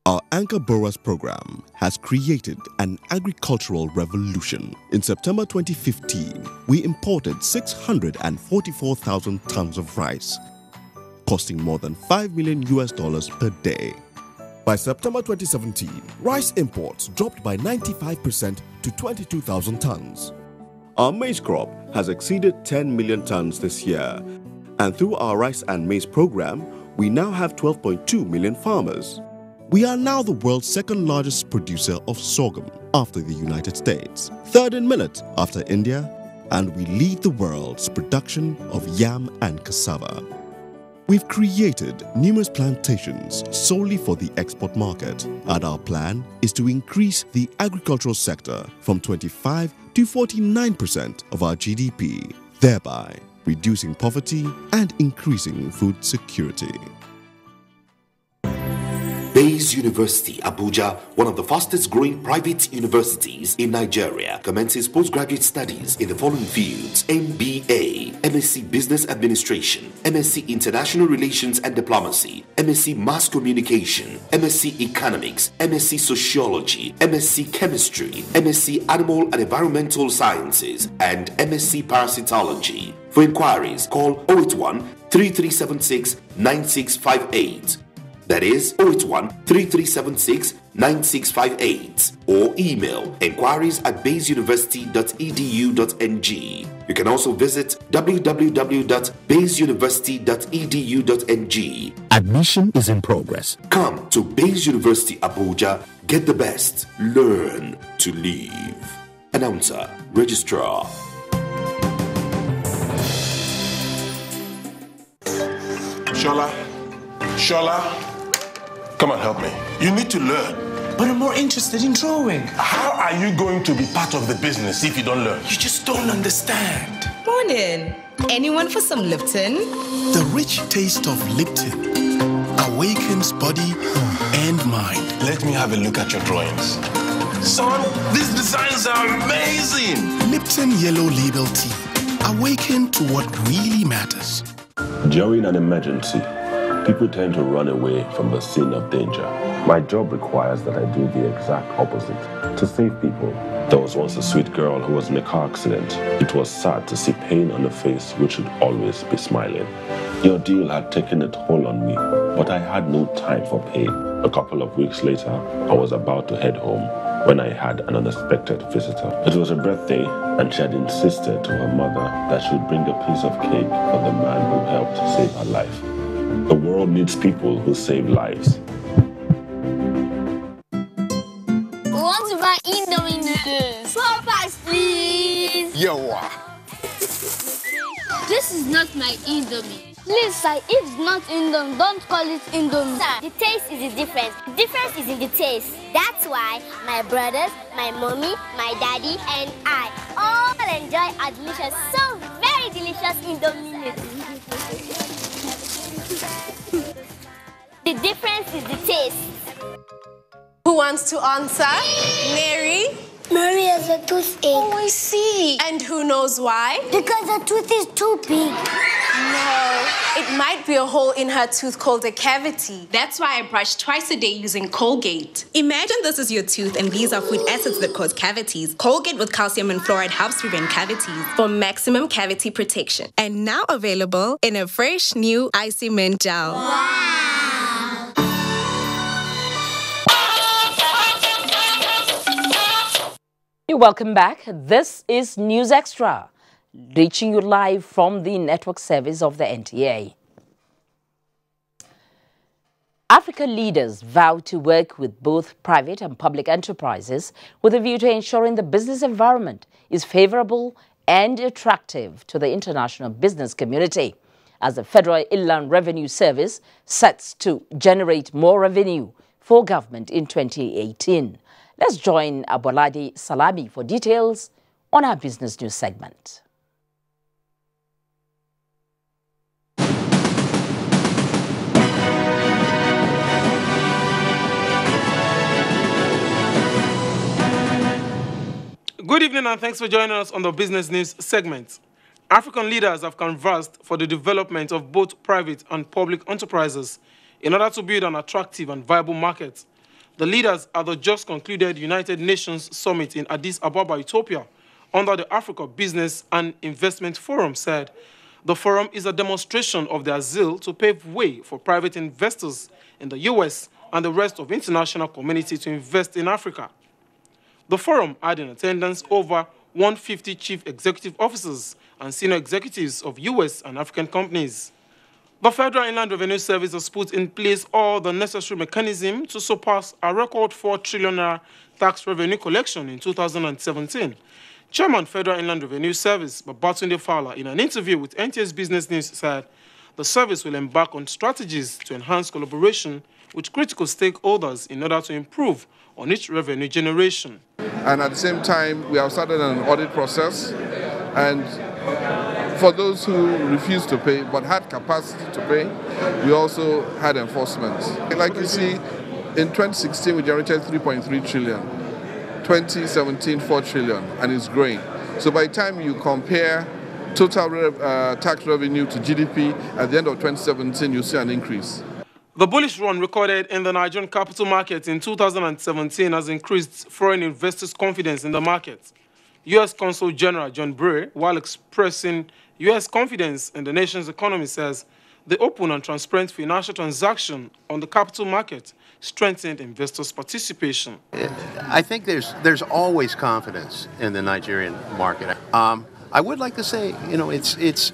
Speaker 24: Our Anchor Borers program has created an agricultural revolution. In September 2015, we imported 644,000 tons of rice, costing more than $5 million per day. By September 2017, rice imports dropped by 95% to 22,000 tons. Our maize crop has exceeded 10 million tons this year, and through our rice and maize program, we now have 12.2 million farmers. We are now the world's second largest producer of sorghum after the United States, third in millet after India, and we lead the world's production of yam and cassava. We've created numerous plantations solely for the export market, and our plan is to increase the agricultural sector from 25 to 49% of our GDP, thereby reducing poverty and increasing food security.
Speaker 3: Bayes University, Abuja, one of the fastest growing private universities in Nigeria, commences postgraduate studies in the following fields: MBA, MSc Business Administration, MSc International Relations and Diplomacy, MSc Mass Communication, MSc Economics, MSc Sociology, MSc Chemistry, MSc Animal and Environmental Sciences, and MSc Parasitology. For inquiries, call 081 3376 9658. That is 081-3376-9658 or email enquiries@bayesuniversity.edu.ng. You can also visit www.bayesuniversity.edu.ng.
Speaker 24: Admission is in progress.
Speaker 3: Come to Bayes University, Abuja. Get the best. Learn to live. Announcer, Registrar.
Speaker 4: Shola, come and help me. You need to learn.
Speaker 7: But I'm more interested in drawing.
Speaker 4: How are you going to be part of the business if you don't learn?
Speaker 7: You just don't understand.
Speaker 20: Morning. Anyone for some Lipton?
Speaker 7: The rich taste of Lipton awakens body and mind.
Speaker 4: Let me have a look at your drawings. Son, these designs are amazing.
Speaker 7: Lipton Yellow Label Tea. Awaken to what really matters.
Speaker 4: During an emergency, people tend to run away from the scene of danger. My job requires that I do the exact opposite, to save people. There was once a sweet girl who was in a car accident. It was sad to see pain on her face, which should always be smiling. The ordeal had taken a toll on me, but I had no time for pain. A couple of weeks later, I was about to head home when I had an unexpected visitor. It was her birthday, and she had insisted to her mother that she would bring a piece of cake for the man who helped save her life. The world needs people who save lives.
Speaker 5: We want to buy Indomie noodles. 4 packs, please.
Speaker 6: Yo.
Speaker 5: This is not my Indomie. Please, sir, if it's not Indomie, don't call it Indomie.
Speaker 8: Sir, the taste is the difference. The difference is in the taste. That's why my brothers, my mommy, my daddy, and I all enjoy our delicious, so very delicious Indomie noodles. The difference is the taste.
Speaker 9: Who wants to answer? Mary?
Speaker 5: Mary has a toothache.
Speaker 9: Oh, I see. And who knows why?
Speaker 5: Because her tooth is too big.
Speaker 9: No, it might be a hole in her tooth called a cavity. That's why I brush twice a day using Colgate.
Speaker 20: Imagine this is your tooth and these are food acids that cause cavities. Colgate with calcium and fluoride helps prevent cavities for maximum cavity protection. And now available in a fresh new Icy Mint gel.
Speaker 5: Wow.
Speaker 1: Welcome back. This is News Extra, reaching you live from the network service of the NTA. African leaders vow to work with both private and public enterprises with a view to ensuring the business environment is favorable and attractive to the international business community, as the Federal Inland Revenue Service sets to generate more revenue for government in 2018. Let's join Abolade Salami for details on our business news segment.
Speaker 13: Good evening and thanks for joining us on the business news segment. African leaders have conversed for the development of both private and public enterprises in order to build an attractive and viable market. The leaders at the just concluded United Nations Summit in Addis Ababa, Ethiopia, under the Africa Business and Investment Forum said the forum is a demonstration of their zeal to pave way for private investors in the U.S. and the rest of international community to invest in Africa. The forum had in attendance over 150 chief executive officers and senior executives of U.S. and African companies. The Federal Inland Revenue Service has put in place all the necessary mechanisms to surpass a record $4 trillion tax revenue collection in 2017. Chairman Federal Inland Revenue Service, Babatunde Fowler, in an interview with NTS Business News, said the service will embark on strategies to enhance collaboration with critical stakeholders in order to improve on its revenue generation.
Speaker 28: And at the same time, we have started an audit process, and for those who refused to pay but had capacity to pay, we also had enforcement. Like you see, in 2016 we generated 3.3 trillion, 2017 4 trillion, and it's growing. So by the time you compare total tax revenue to GDP at the end of 2017, you see an increase.
Speaker 13: The bullish run recorded in the Nigerian capital market in 2017 has increased foreign investors' confidence in the market. U.S. Consul General John Bray, while expressing U.S. confidence in the nation's economy, says the open and transparent financial transaction on the capital market strengthened investors' participation.
Speaker 21: I think there's always confidence in the Nigerian market. I would like to say, it's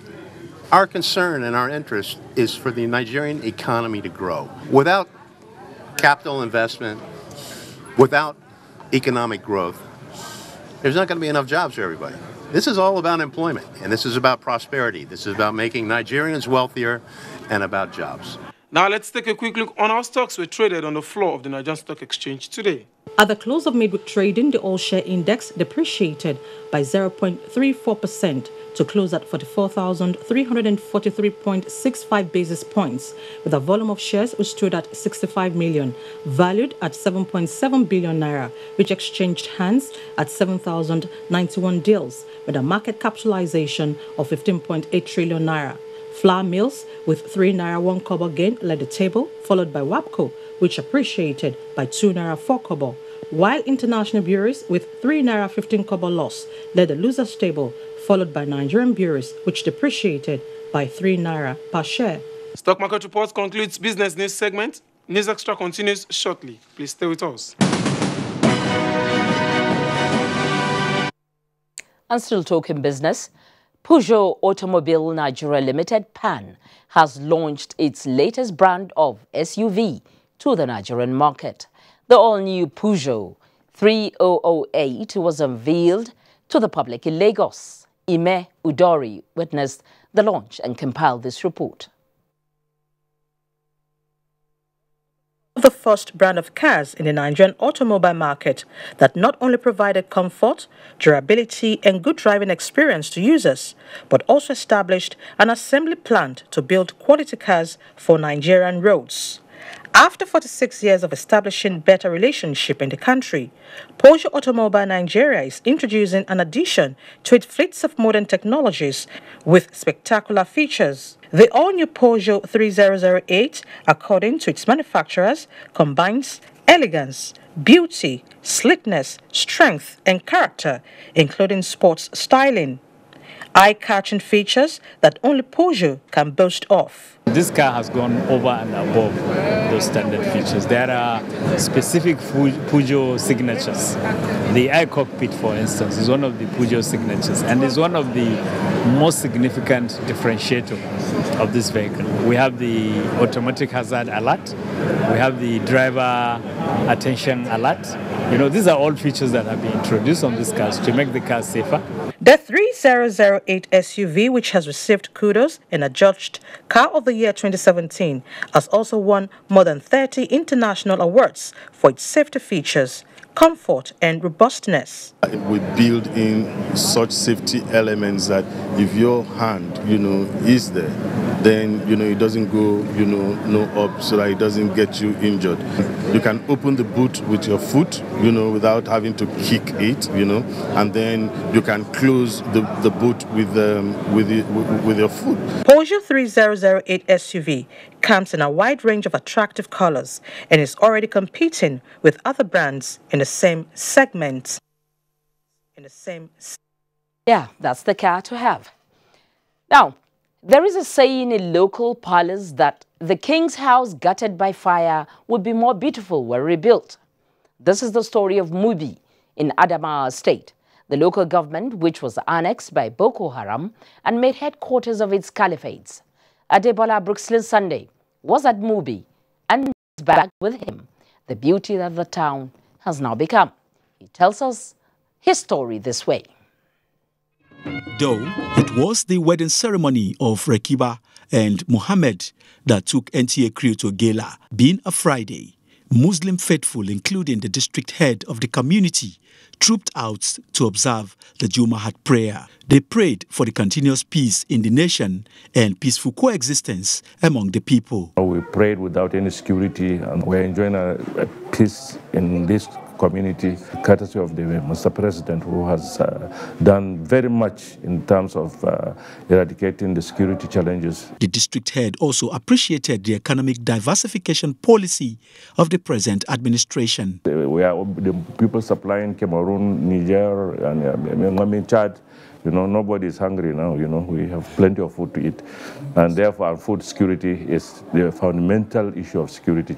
Speaker 21: our concern and our interest is for the Nigerian economy to grow. Without capital investment, without economic growth, there's not going to be enough jobs for everybody. This is all about employment, and this is about prosperity. This is about making Nigerians wealthier and about jobs.
Speaker 13: Now let's take a quick look on how stocks were traded on the floor of the Nigerian Stock Exchange today.
Speaker 6: At the close of midweek trading, the all-share index depreciated by 0.34% to close at 44,343.65 basis points, with a volume of shares which stood at 65 million, valued at 7.7 billion naira, which exchanged hands at 7,091 deals, with a market capitalization of 15.8 trillion naira. Flour mills with 3 naira 1 kobo gain led the table, followed by WAPCO, which appreciated by 2 naira 4 kobo, while international bureaus with 3 naira 15 kobo loss led the losers table, followed by Nigerian bureaus, which depreciated by 3 naira per share.
Speaker 13: Stock Market Reports concludes Business News segment. News Extra continues shortly. Please stay with us.
Speaker 1: And still talking business, Peugeot Automobile Nigeria Limited PAN has launched its latest brand of SUV to the Nigerian market. The all-new Peugeot 3008 was unveiled to the public in Lagos. Ime Udori witnessed the launch and compiled this report.
Speaker 6: The first brand of cars in the Nigerian automobile market that not only provided comfort, durability and good driving experience to users, but also established an assembly plant to build quality cars for Nigerian roads. After 46 years of establishing better relationship in the country, Peugeot Automobile Nigeria is introducing an addition to its fleets of modern technologies with spectacular features. The all-new Peugeot 3008, according to its manufacturers, combines elegance, beauty, sleekness, strength, and character, including sports styling. Eye-catching features that only Peugeot can boast of.
Speaker 10: This car has gone over and above those standard features. There are specific Peugeot signatures. The iCockpit, for instance, is one of the Peugeot signatures and is one of the most significant differentiator of this vehicle. We have the automatic hazard alert. We have the driver attention alert. You know, these are all features that have been introduced on these cars to make the car safer.
Speaker 6: The 3008 SUV, which has received kudos and adjudged Car of the Year 2017, has also won more than 30 international awards for its safety features, comfort and robustness.
Speaker 12: We build in such safety elements that if your hand, is there, then, it doesn't go, no up so that it doesn't get you injured. You can open the boot with your foot, without having to kick it, and then you can close the boot with your foot.
Speaker 6: Peugeot 3008 SUV comes in a wide range of attractive colors and is already competing with other brands in the same segment.
Speaker 1: Yeah, that's the car to have. Now, there is a saying in local parlors that the king's house gutted by fire would be more beautiful when rebuilt. This is the story of Mubi in Adamawa State, the local government which was annexed by Boko Haram and made headquarters of its caliphates. Adebola Brooksland Sunday was at Mubi and was back with him the beauty that the town has now become. He tells us his story this way.
Speaker 22: Though it was the wedding ceremony of Rekiba and Mohammed that took NTA crew to Gela, being a Friday, Muslim faithful, including the district head of the community, trooped out to observe the Jumaat prayer. They prayed for the continuous peace in the nation and peaceful coexistence among the people.
Speaker 23: We prayed without any security, and we're enjoying a peace in this community, courtesy of the Mr. President, who has done very much in terms of eradicating the security challenges.
Speaker 22: The district head also appreciated the economic diversification policy of the present administration.
Speaker 23: We are the people supplying Cameroon, Niger, and Chad. Nobody is hungry now, we have plenty of food to eat. And therefore, our food security is the fundamental issue of security.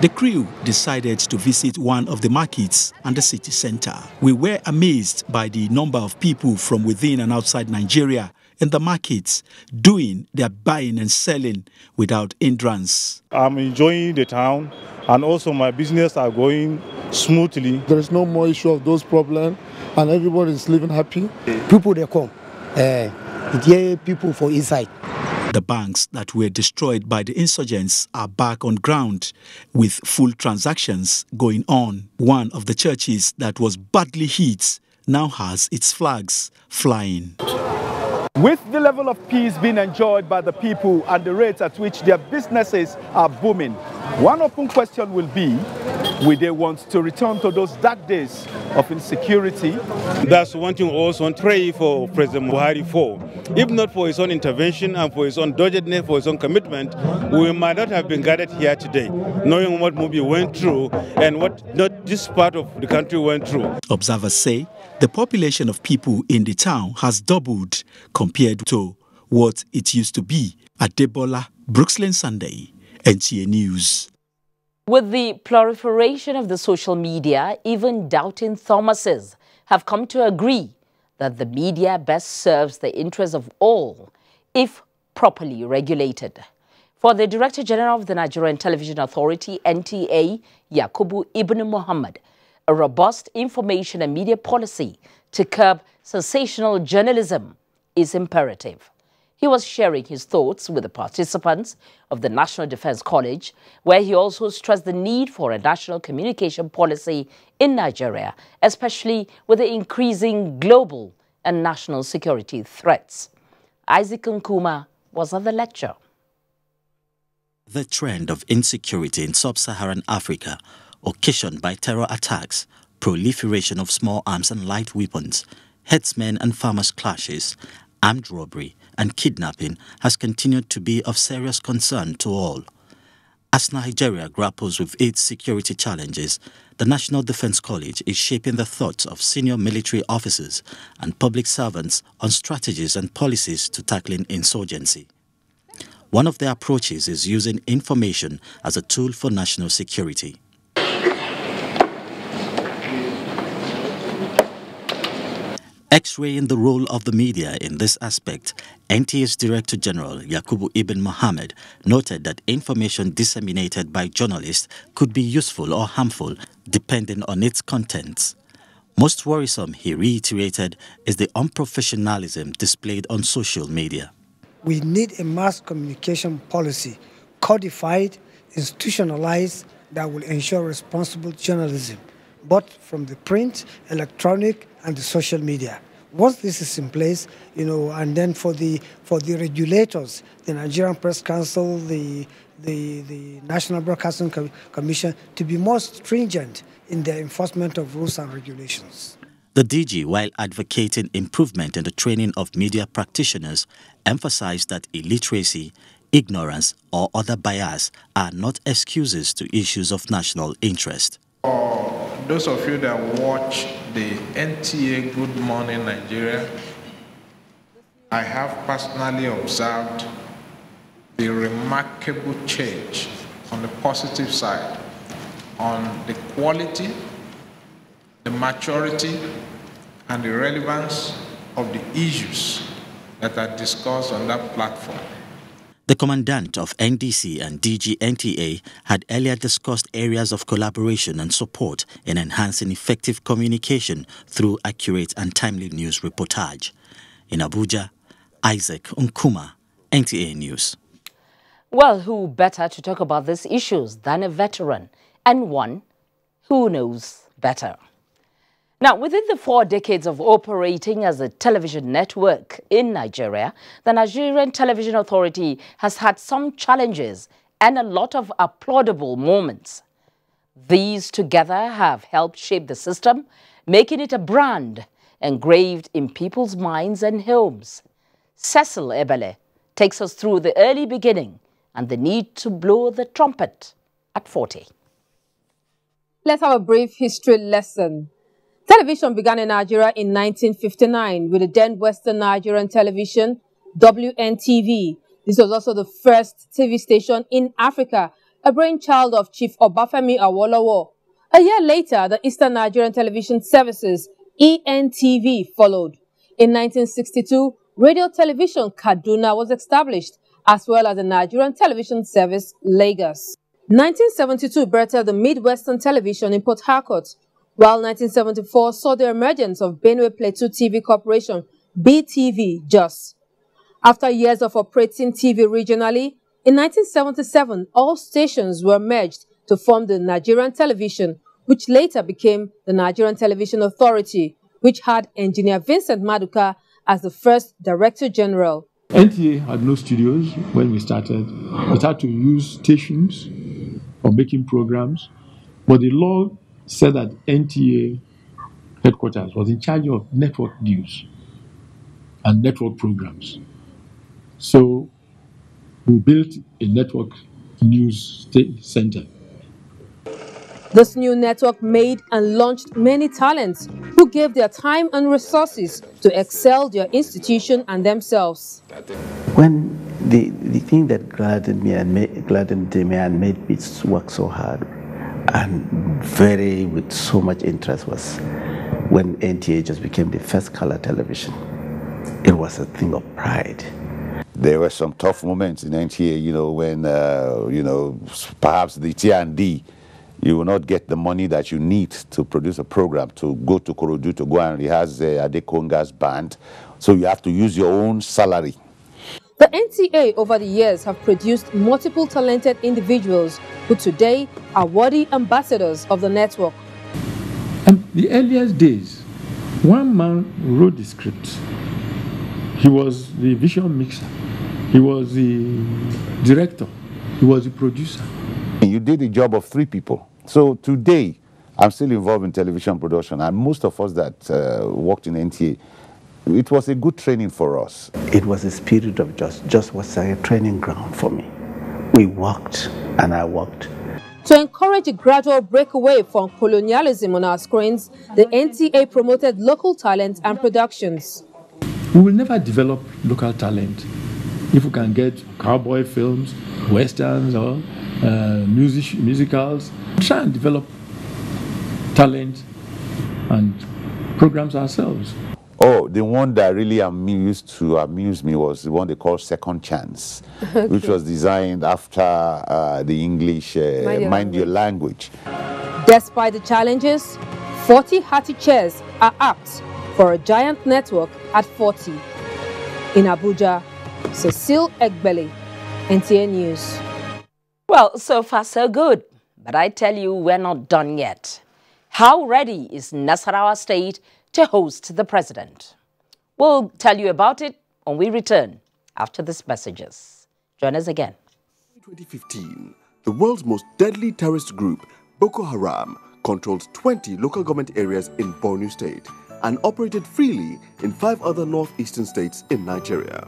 Speaker 22: The crew decided to visit one of the markets and the city center. We were amazed by the number of people from within and outside Nigeria in the markets doing their buying and selling without hindrance.
Speaker 25: I'm enjoying the town, and also my business are going smoothly.
Speaker 26: There is no more issue of those problems, and everybody is living happy.
Speaker 27: People, they come. It's people for inside.
Speaker 22: The banks that were destroyed by the insurgents are back on ground with full transactions going on. One of the churches that was badly hit now has its flags flying.
Speaker 11: With the level of peace being enjoyed by the people and the rates at which their businesses are booming, one open question will be, will they want to return to those dark days of insecurity?
Speaker 25: That's one thing we also want to pray for President Buhari for. If not for his own intervention and for his own doggedness, for his own commitment, we might not have been gathered here today, knowing what Mubi went through and what not this part of the country went through.
Speaker 22: Observers say the population of people in the town has doubled compared to what it used to be. At Debola, Brooksland Sunday, NTA News.
Speaker 1: With the proliferation of the social media, even doubting Thomases have come to agree that the media best serves the interests of all if properly regulated. For the Director General of the Nigerian Television Authority, NTA, Yakubu Ibn Muhammad, a robust information and media policy to curb sensational journalism is imperative. He was sharing his thoughts with the participants of the National Defense College, where he also stressed the need for a national communication policy in Nigeria, especially with the increasing global and national security threats. Isaac Nkuma was at the lecture.
Speaker 14: The trend of insecurity in sub-Saharan Africa, occasioned by terror attacks, proliferation of small arms and light weapons, herdsmen and farmers clashes, armed robbery and kidnapping has continued to be of serious concern to all. As Nigeria grapples with its security challenges, the National Defense College is shaping the thoughts of senior military officers and public servants on strategies and policies to tackling insurgency. One of their approaches is using information as a tool for national security. X-raying the role of the media in this aspect, NTA's Director General Yakubu Ibn Muhammad noted that information disseminated by journalists could be useful or harmful depending on its contents. Most worrisome, he reiterated, is the unprofessionalism displayed on social media.
Speaker 15: We need a mass communication policy, codified, institutionalized, that will ensure responsible journalism, both from the print, electronic, and the social media. Once this is in place, and then for the regulators, the Nigerian Press Council, the National Broadcasting Commission, to be more stringent in their enforcement of rules and regulations.
Speaker 14: The DG, while advocating improvement in the training of media practitioners, emphasized that illiteracy, ignorance, or other bias are not excuses to issues of national interest.
Speaker 16: For those of you that watch the NTA Good Morning Nigeria, I have personally observed the remarkable change on the positive side, on the quality, the maturity, and the relevance of the issues that are discussed on that platform.
Speaker 14: The Commandant of NDC and DG NTA had earlier discussed areas of collaboration and support in enhancing effective communication through accurate and timely news reportage. In Abuja, Isaac Nkuma, NTA News.
Speaker 1: Well, who better to talk about these issues than a veteran and one who knows better? Now, within the 4 decades of operating as a television network in Nigeria, the Nigerian Television Authority has had some challenges and a lot of applaudable moments. These together have helped shape the system, making it a brand engraved in people's minds and homes. Cecil Ebele takes us through the early beginning and the need to blow the trumpet at 40.
Speaker 17: Let's have a brief history lesson. Television began in Nigeria in 1959 with the then Western Nigerian Television, WNTV. This was also the first TV station in Africa, a brainchild of Chief Obafemi Awolowo. A year later, the Eastern Nigerian Television Services, ENTV, followed. In 1962, Radio Television Kaduna was established, as well as the Nigerian Television Service, Lagos. 1972 birthed the Midwestern Television in Port Harcourt, while 1974 saw the emergence of Benue Plateau TV Corporation, BTV, Jos. After years of operating TV regionally, in 1977, all stations were merged to form the Nigerian Television, which later became the Nigerian Television Authority, which had Engineer Vincent Maduka as the first Director General.
Speaker 23: NTA had no studios when we started. We had to use stations for making programs, but the law said that NTA headquarters was in charge of network news and network programs. So we built a network news center.
Speaker 17: This new network made and launched many talents who gave their time and resources to excel their institution and themselves.
Speaker 2: When the thing that gladdened me and made me work so hard and with so much interest was when NTA just became the first color television. It was a thing of pride.
Speaker 3: There were some tough moments in NTA, when, perhaps the T&D, you will not get the money that you need to produce a program, to go to Korodu to go and rehearse Adekonga's band. So you have to use your own salary.
Speaker 17: The NTA over the years have produced multiple talented individuals who today are worthy ambassadors of the network.
Speaker 23: And the earliest days, one man wrote the script. He was the vision mixer. He was the director. He was the producer.
Speaker 3: You did the job of 3 people. So today, I'm still involved in television production, and most of us that worked in NTA, it was a good training for us.
Speaker 2: It was a spirit of just was a training ground for me. We worked, and I worked.
Speaker 17: To encourage a gradual breakaway from colonialism on our screens, the NTA promoted local talent and productions.
Speaker 23: We will never develop local talent if we can get cowboy films, westerns, or musicals. Try and develop talent and programs ourselves.
Speaker 3: Oh, the one that really amused me was the one they call Second Chance, okay, which was designed after the English Mind Your Language.
Speaker 17: Despite the challenges, 40 hearty chairs are apt for a giant network at 40. In Abuja, Cecile Egbele, NTA News.
Speaker 1: Well, so far so good, but I tell you we're not done yet. How ready is Nasarawa State to host the president? We'll tell you about it when we return after these messages. Join us again.
Speaker 4: In 2015, the world's most deadly terrorist group, Boko Haram, controlled 20 local government areas in Borno State and operated freely in 5 other northeastern states in Nigeria.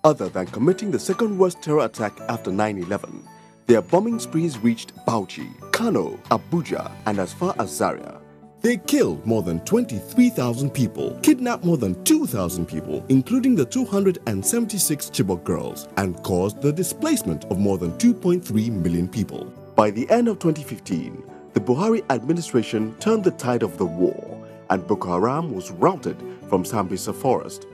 Speaker 4: Other than committing the second worst terror attack after 9/11, their bombing sprees reached Bauchi, Kano, Abuja, and as far as Zaria. They killed more than 23,000 people, kidnapped more than 2,000 people, including the 276 Chibok girls, and caused the displacement of more than 2.3 million people. By the end of 2015, the BUHARI administration turned the tide of the war, and Boko Haram was routed from Sambisa Forest.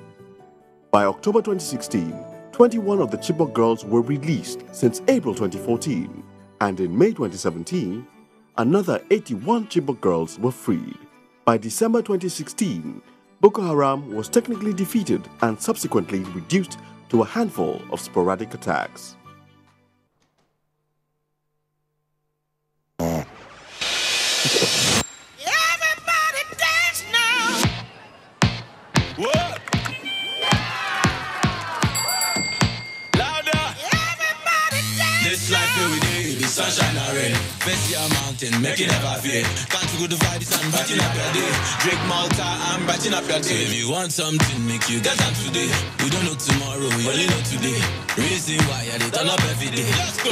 Speaker 4: By October 2016, 21 of the Chibok girls were released since April 2014, and in May 2017, another 81 Chibok girls were freed. By December 2016, Boko Haram was technically defeated and subsequently reduced to a handful of sporadic attacks.
Speaker 7: Sunshine or rain, face your mountain, make it never fade. Can't you go to fight this and brighten up your day? Drink Malta and brighten up your day. If you want something, make you get up today. We don't know tomorrow, we only know today. Reason why I turn up every day. Let's go.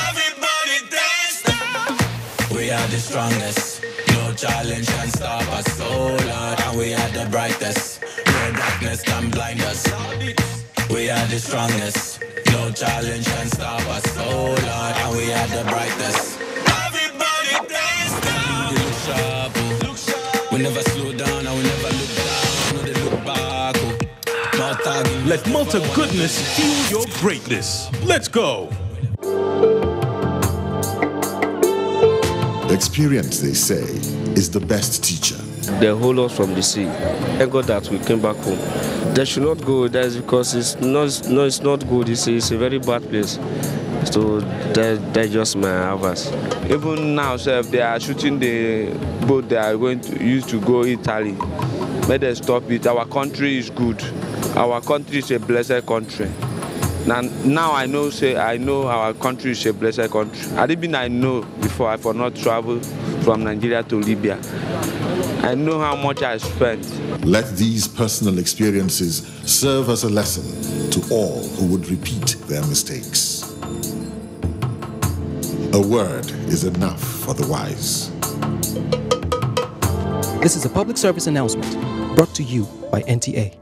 Speaker 7: Everybody dance now. We are the strongest. No challenge can stop us, so Lord. And we are the brightest. No darkness can blind us. We are the strongest. No challenge can stop us, oh Lord, and we are the brightest. Everybody dance now. We look sharp, oh. We never slow down, and we never look down. We look back, oh.
Speaker 18: Let Malta goodness fuel your greatness. Let's go.
Speaker 19: Experience, they say, is the best teacher.
Speaker 5: they hold us from the sea. Thank God that we came back home. They should not go there because it's not good. It's a very bad place. So that's just my advice. Even now, sir, if they are shooting the boat they are going to use to go Italy, may they stop it. Our country is good. Our country is a blessed country. Now I know our country is a blessed country. I didn't know before I for not travel from Nigeria to Libya. I know how much I spent.
Speaker 8: Let these personal experiences serve as a lesson to all who would repeat their mistakes. A word is enough for the wise.
Speaker 9: This is a public service announcement brought to you by NTA.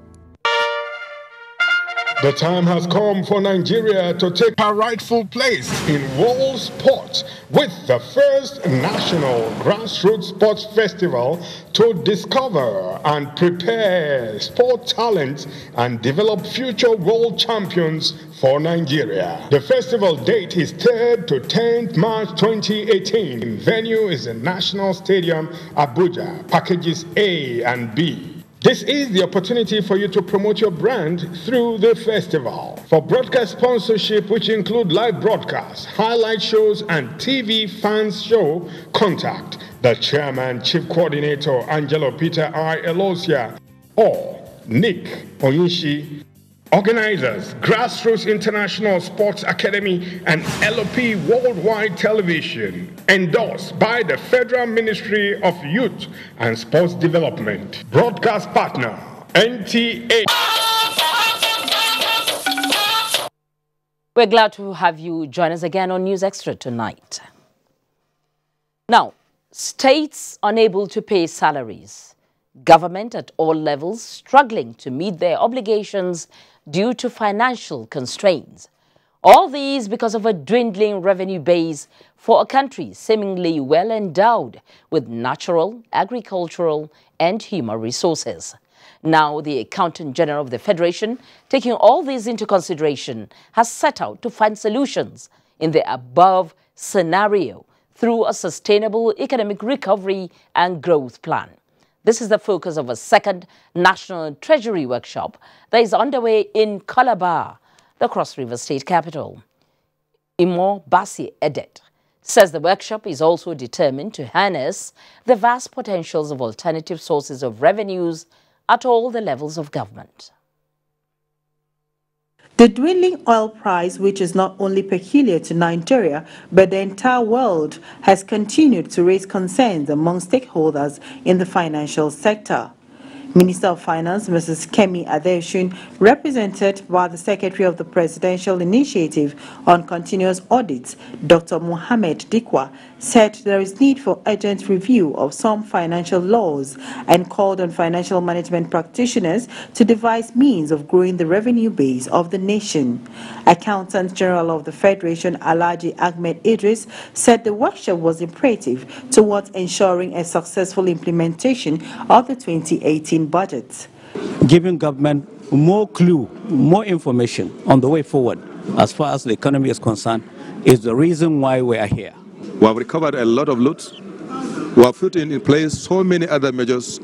Speaker 19: The time has come for Nigeria to take her rightful place in world sports with the first national grassroots sports festival to discover and prepare sport talent and develop future world champions for Nigeria. The festival date is 3rd to 10th March 2018. Venue is the National Stadium, Abuja, packages A and B. This is the opportunity for you to promote your brand through the festival. For broadcast sponsorship, which include live broadcasts, highlight shows, and TV fans show, contact the Chairman, Chief Coordinator, Angelo Peter I. Elosia, or Nick Onyishi. Organizers, Grassroots International Sports Academy and LOP Worldwide Television. Endorsed by the Federal Ministry of Youth and Sports Development. Broadcast partner, NTA.
Speaker 1: We're glad to have you join us again on News Extra tonight. Now, states unable to pay salaries. Government at all levels struggling to meet their obligations due to financial constraints. All these because of a dwindling revenue base for a country seemingly well endowed with natural, agricultural, and human resources. Now, the Accountant General of the Federation, taking all these into consideration, has set out to find solutions in the above scenario through a sustainable economic recovery and growth plan. This is the focus of a second National Treasury workshop that is underway in Calabar, the Cross River State capital. Imo Basi Edet says the workshop is also determined to harness the vast potentials of alternative sources of revenues at all the levels of government.
Speaker 20: The dwindling oil price, which is not only peculiar to Nigeria, but the entire world, has continued to raise concerns among stakeholders in the financial sector. Minister of Finance, Mrs. Kemi Adeosun, represented by the Secretary of the Presidential Initiative on Continuous Audits, Dr. Mohammed Dikwa, said there is need for urgent review of some financial laws and called on financial management practitioners to devise means of growing the revenue base of the nation. Accountant General of the Federation, Alhaji Ahmed Idris, said the workshop was imperative towards ensuring a successful implementation of the 2018 budget.
Speaker 24: Giving government more clue, more information on the way forward as far as the economy is concerned is the reason why we are here.
Speaker 27: We have recovered a lot of loot. We have put in place so many other measures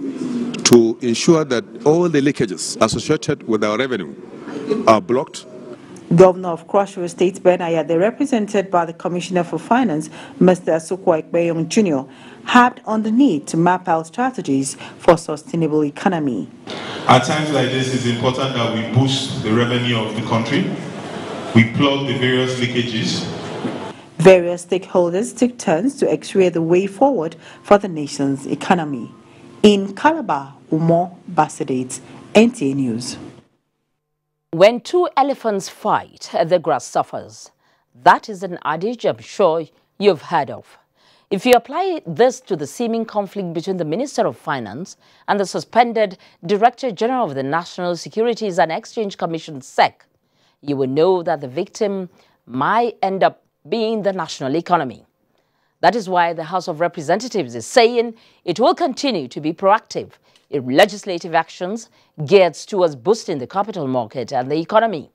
Speaker 27: to ensure that all the leakages associated with our revenue are blocked.
Speaker 20: Governor of Cross River State, Ben Ayade, represented by the Commissioner for Finance, Mr. Asukwa Ekpeyong Jr., harped on the need to map out strategies for sustainable economy.
Speaker 28: At times like this, it's important that we boost the revenue of the country. We plug the various leakages.
Speaker 20: Various stakeholders took turns to x-ray the way forward for the nation's economy. In Calabar, Umo Basedate, NTA News.
Speaker 1: When two elephants fight, the grass suffers. That is an adage I'm sure you've heard of. If you apply this to the seeming conflict between the Minister of Finance and the suspended Director General of the National Securities and Exchange Commission, SEC, you will know that the victim might end up being the national economy. That is why the House of Representatives is saying it will continue to be proactive in legislative actions geared towards boosting the capital market and the economy.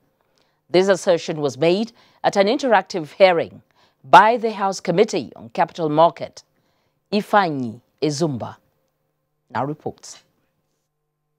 Speaker 1: This assertion was made at an interactive hearing by the House Committee on Capital Market. Ifanyi Ezumba. now reports.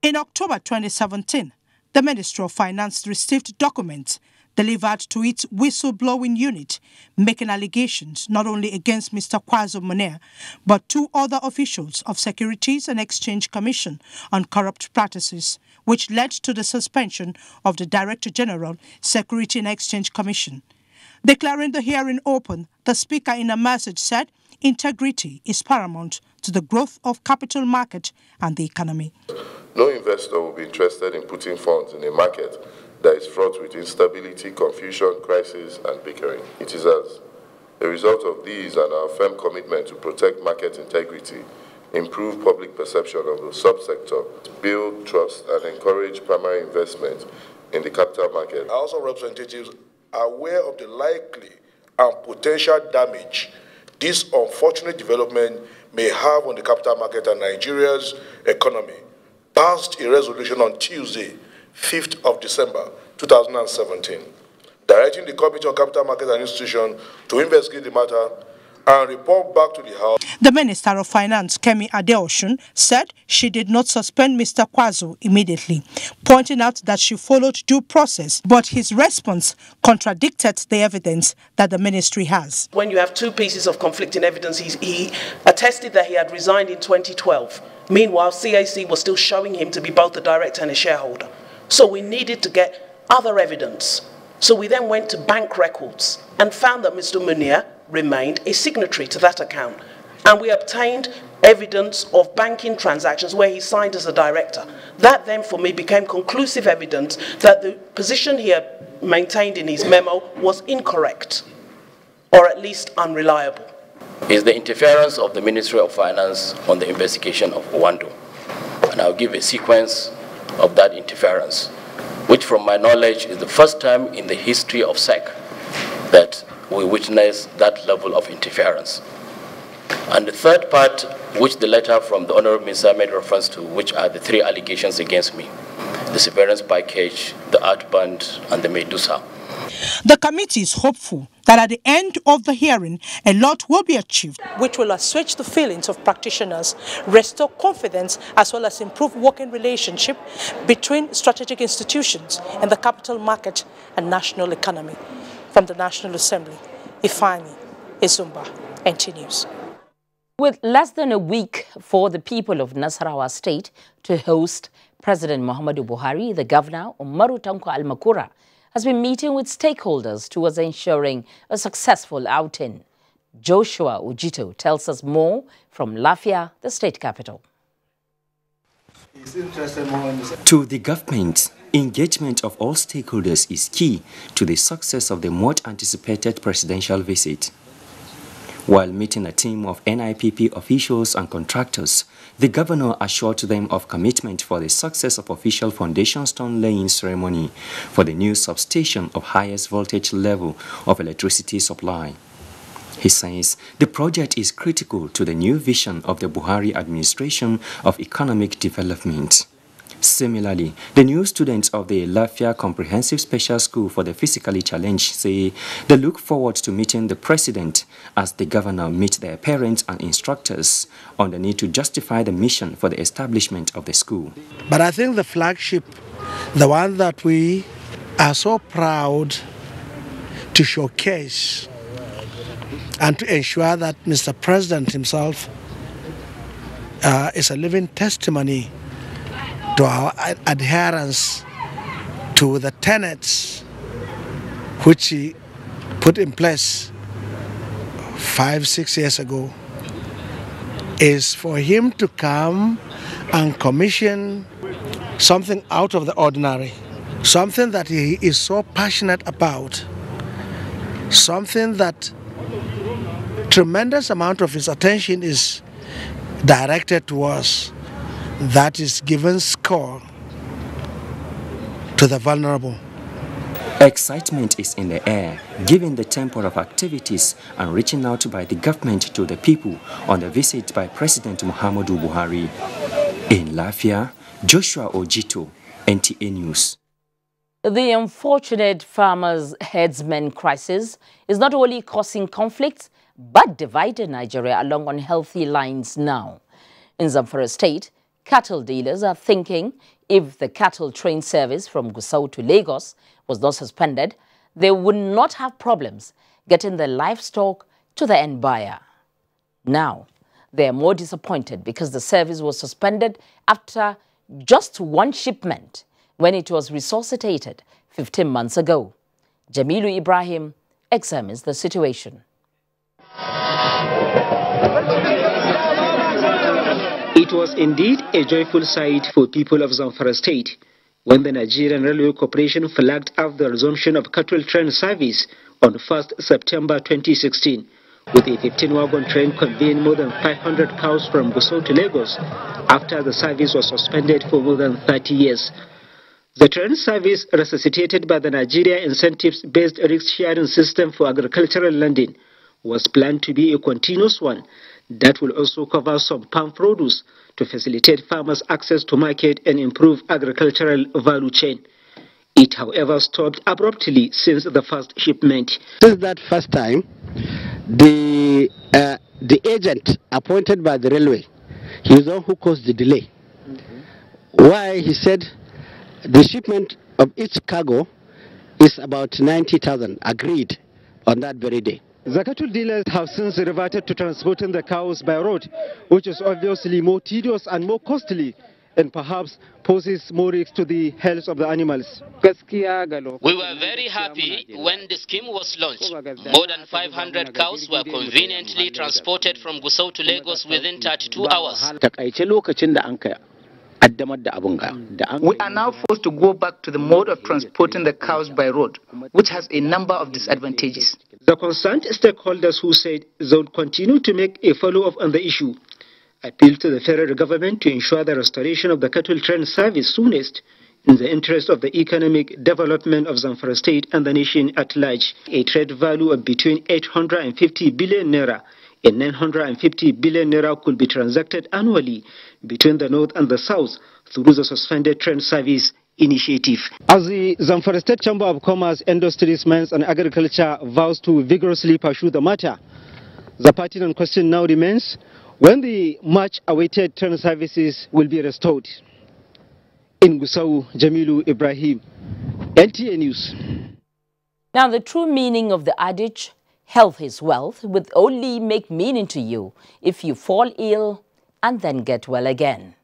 Speaker 6: In October 2017, the Ministry of Finance received documents delivered to its whistleblowing unit, making allegations not only against Mr. Kwazo Munir, but two other officials of Securities and Exchange Commission on corrupt practices, which led to the suspension of the Director General, Security and Exchange Commission. Declaring the hearing open, the Speaker in a message said, integrity is paramount to the growth of capital market and the economy.
Speaker 10: No investor will be interested in putting funds in a market that is fraught with instability, confusion, crisis, and bickering. It is as a result of these and our firm commitment to protect market integrity, improve public perception of the subsector, build trust, and encourage primary investment in the capital market.
Speaker 11: House of Representatives are aware of the likely and potential damage this unfortunate development may have on the capital market and Nigeria's economy, passed a resolution on Tuesday, 5th of December 2017, directing the Committee on Capital Markets and Institutions to investigate the matter and report back to the House.
Speaker 6: The Minister of Finance, Kemi Adeosun, said she did not suspend Mr. Kwazo immediately, pointing out that she followed due process, but his response contradicted the evidence that the ministry has.
Speaker 12: When you have two pieces of conflicting evidence, he attested that he had resigned in 2012. Meanwhile, CAC was still showing him to be both a director and a shareholder. So we needed to get other evidence. So we then went to bank records and found that Mr. Munir remained a signatory to that account. And we obtained evidence of banking transactions where he signed as a director. That then for me became conclusive evidence that the position he had maintained in his memo was incorrect, or at least unreliable.
Speaker 13: Is the interference of the Ministry of Finance on the investigation of Owando. And I'll give a sequence of that interference, which from my knowledge is the first time in the history of SEC that we witness that level of interference. And the third part, which the letter from the Honorable Minister made reference to, which are the three allegations against me: the severance package, the outband, and the Medusa.
Speaker 6: The committee is hopeful that at the end of the hearing, a lot will be achieved, which will assuage the feelings of practitioners, restore confidence, as well as improve working relationship between strategic institutions in the capital market and national economy. From the National Assembly, Ifani Izumba, NT News.
Speaker 1: With less than a week for the people of Nasarawa State to host President Muhammadu Buhari, the governor, Umaru Tanko Almakura, has been meeting with stakeholders towards ensuring a successful outing. Joshua Ujito tells us more from Lafia, the state capital.
Speaker 21: To the government, engagement of all stakeholders is key to the success of the much-anticipated presidential visit. While meeting a team of NIPP officials and contractors, the governor assured them of commitment for the success of official foundation stone laying ceremony for the new substation of highest voltage level of electricity supply. He says the project is critical to the new vision of the Buhari administration of economic development. Similarly, the new students of the Lafia Comprehensive Special School for the Physically Challenged say they look forward to meeting the president as the governor meets their parents and instructors on the need to justify the mission for the establishment of the school.
Speaker 25: But I think the flagship, the one that we are so proud to showcase and to ensure that Mr. President himself is a living testimony to our adherence to the tenets which he put in place 5-6 years ago, is for him to come and commission something out of the ordinary, something that he is so passionate about, something that tremendous amount of his attention is directed towards, that is given score to the vulnerable.
Speaker 21: Excitement is in the air, given the tempo of activities and reaching out by the government to the people on the visit by President Muhammadu Buhari. In Lafia, Joshua Ojito, NTA News.
Speaker 1: The unfortunate farmers' herdsmen crisis is not only causing conflicts, but divided Nigeria along unhealthy lines now. In Zamfara State, Cattle dealers are thinking if the cattle train service from Gusau to Lagos was not suspended, they would not have problems getting the livestock to the end buyer. Now, they are more disappointed because the service was suspended after just one shipment when it was resuscitated 15 months ago. Jamilu Ibrahim examines the situation.
Speaker 2: It was indeed a joyful sight for people of Zamfara State when the Nigerian Railway Corporation flagged up the resumption of cattle train service on 1st September 2016, with a 15-wagon train conveying more than 500 cows from Gusau to Lagos after the service was suspended for more than 30 years. The train service, resuscitated by the Nigeria Incentives-Based Risk-Sharing System for Agricultural Lending, was planned to be a continuous one that will also cover some palm produce to facilitate farmers' access to market and improve agricultural value chain. It, however, stopped abruptly since the first shipment.
Speaker 3: Since that first time, the agent appointed by the railway, he was the one who caused the delay. Why? He said the shipment of each cargo is about 90,000, agreed on that very day.
Speaker 2: The cattle dealers have since reverted to transporting the cows by road, which is obviously more tedious and more costly, and perhaps poses more risk to the health of the animals.
Speaker 14: We were very happy when the scheme was launched. More than 500 cows were conveniently transported from Gusau to Lagos within 32 hours.
Speaker 15: We are now forced to go back to the mode of transporting the cows by road, which has a number of disadvantages.
Speaker 2: The concerned stakeholders, who said they would continue to make a follow-up on the issue, appealed to the federal government to ensure the restoration of the cattle train service soonest in the interest of the economic development of Zamfara State and the nation at large. A trade value of between 850 billion naira and 950 billion naira could be transacted annually between the north and the south through the suspended train service initiative. As the Zamfara State Chamber of Commerce, Industries, Mines and Agriculture vows to vigorously pursue the matter, the pertinent question now remains when the much-awaited train services will be restored. In Gusau, Jamilu Ibrahim, NTA News.
Speaker 1: Now, the true meaning of the adage, health is wealth, would only make meaning to you if you fall ill and then get well again.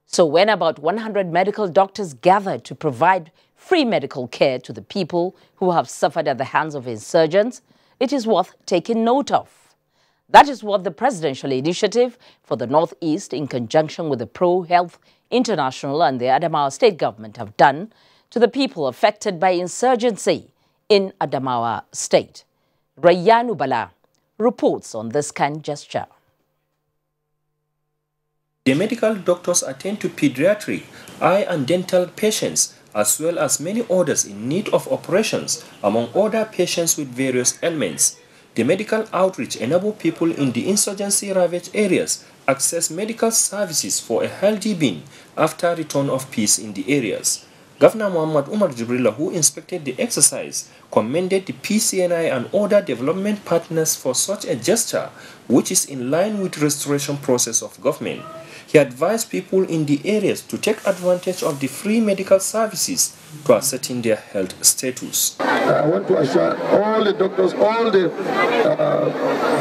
Speaker 1: So when about 100 medical doctors gathered to provide free medical care to the people who have suffered at the hands of insurgents, it is worth taking note of. That is what the Presidential Initiative for the Northeast, in conjunction with the Pro-Health International and the Adamawa State Government, have done to the people affected by insurgency in Adamawa State. Rayanu Bala reports on this kind gesture.
Speaker 21: The medical doctors attend to pediatric, eye and dental patients, as well as many others in need of operations, among other patients with various ailments. The medical outreach enables people in the insurgency-ravaged areas access medical services for a healthy being after return of peace in the areas. Governor Muhammad Umar Jibrila, who inspected the exercise, commended the PCNI and other development partners for such a gesture, which is in line with restoration process of government. He advised people in the areas to take advantage of the free medical services to ascertain their health status.
Speaker 16: I want to assure all the doctors, all the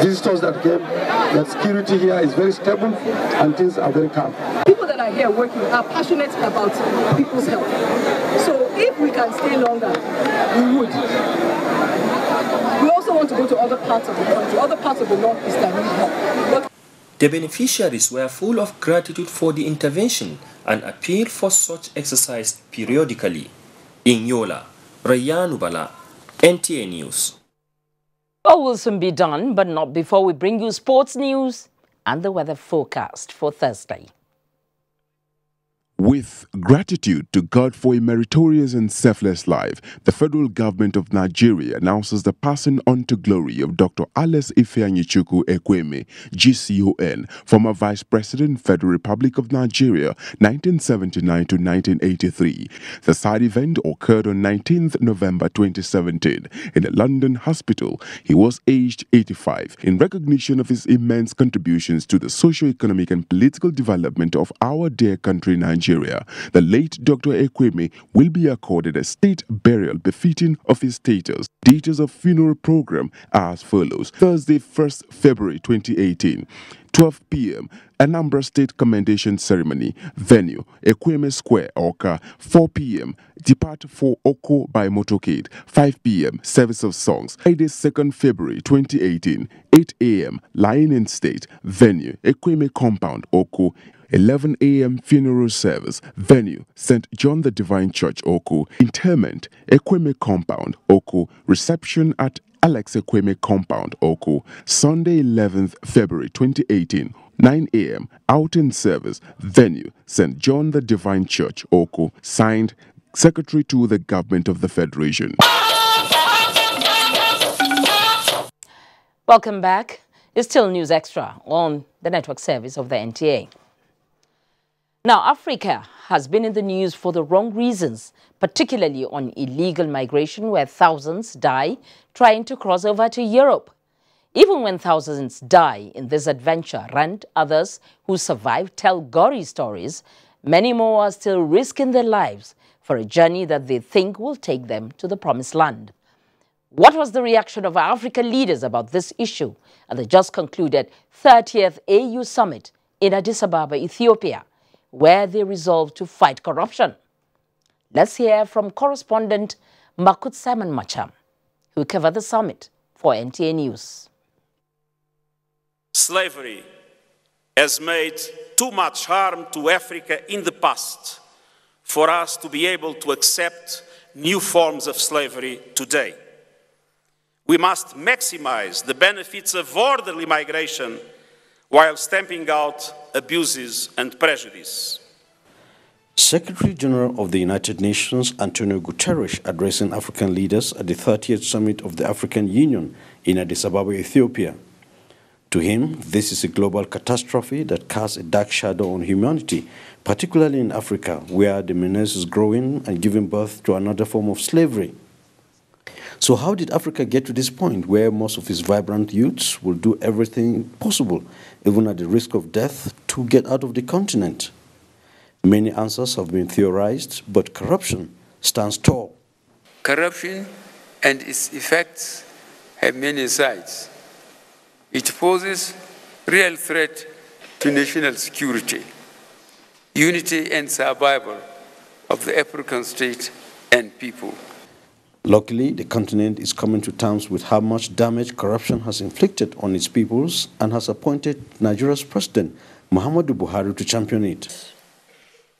Speaker 16: visitors that came, that security here is very stable and things are very calm.
Speaker 22: People that are here working are passionate about people's health. So if we can stay longer, we would. We also want to go to other parts of the country, other parts of the Northeast that need help.
Speaker 21: The beneficiaries were full of gratitude for the intervention and appealed for such exercise periodically. In Yola, Rayanu Bala, NTA News.
Speaker 1: All will soon be done, but not before we bring you sports news and the weather forecast for Thursday.
Speaker 4: With gratitude to God for a meritorious and selfless life, the federal government of Nigeria announces the passing on to glory of Dr. Alex Ifeanyichukwu Ekweme, GCON, former Vice President, Federal Republic of Nigeria, 1979 to 1983. The sad event occurred on 19th November 2017 in a London hospital. He was aged 85. In recognition of his immense contributions to the socio-economic and political development of our dear country, Nigeria, the late Dr. Ekweme will be accorded a state burial befitting of his status. Details of funeral program are as follows. Thursday, 1st February 2018, 12 p.m. Anambra State Commendation Ceremony. Venue, Ekweme Square, Oka. 4 p.m. Depart for Oko by motorcade. 5 p.m. Service of songs. Friday, 2nd February 2018, 8 a.m. Lying in State. Venue, Ekweme Compound, Oko. 11 a.m. funeral service. Venue, St. John the Divine Church, Oko. Interment, Ekweme Compound, Oko. Reception at Alex Ekweme Compound, Oko. Sunday, 11th February 2018, 9 a.m. Outing service. Venue, St. John the Divine Church, Oko. Signed, Secretary to the Government of the Federation.
Speaker 1: Welcome back. It's still News Extra on the network service of the NTA. Now, Africa has been in the news for the wrong reasons, particularly on illegal migration, where thousands die trying to cross over to Europe. Even when thousands die in this adventure, and others who survive tell gory stories, many more are still risking their lives for a journey that they think will take them to the promised land. What was the reaction of African leaders about this issue at the just concluded 30th AU Summit in Addis Ababa, Ethiopia, where they resolved to fight corruption? Let's hear from correspondent Makut Simon Macham, who covered the summit for NTA News.
Speaker 5: Slavery has made too much harm to Africa in the past for us to be able to accept new forms of slavery today. We must maximize the benefits of orderly migration while stamping out abuses and prejudice.
Speaker 7: Secretary General of the United Nations Antonio Guterres addressing African leaders at the 30th Summit of the African Union in Addis Ababa, Ethiopia. To him, this is a global catastrophe that casts a dark shadow on humanity, particularly in Africa, where the menace is growing and giving birth to another form of slavery. So how did Africa get to this point where most of its vibrant youths will do everything possible, even at the risk of death, to get out of the continent? Many answers have been theorized, but corruption stands tall.
Speaker 8: Corruption and its effects have many sides. It poses real threat to national security, unity and survival of the African state and people.
Speaker 7: Luckily, the continent is coming to terms with how much damage corruption has inflicted on its peoples and has appointed Nigeria's President, Muhammadu Buhari, to champion it.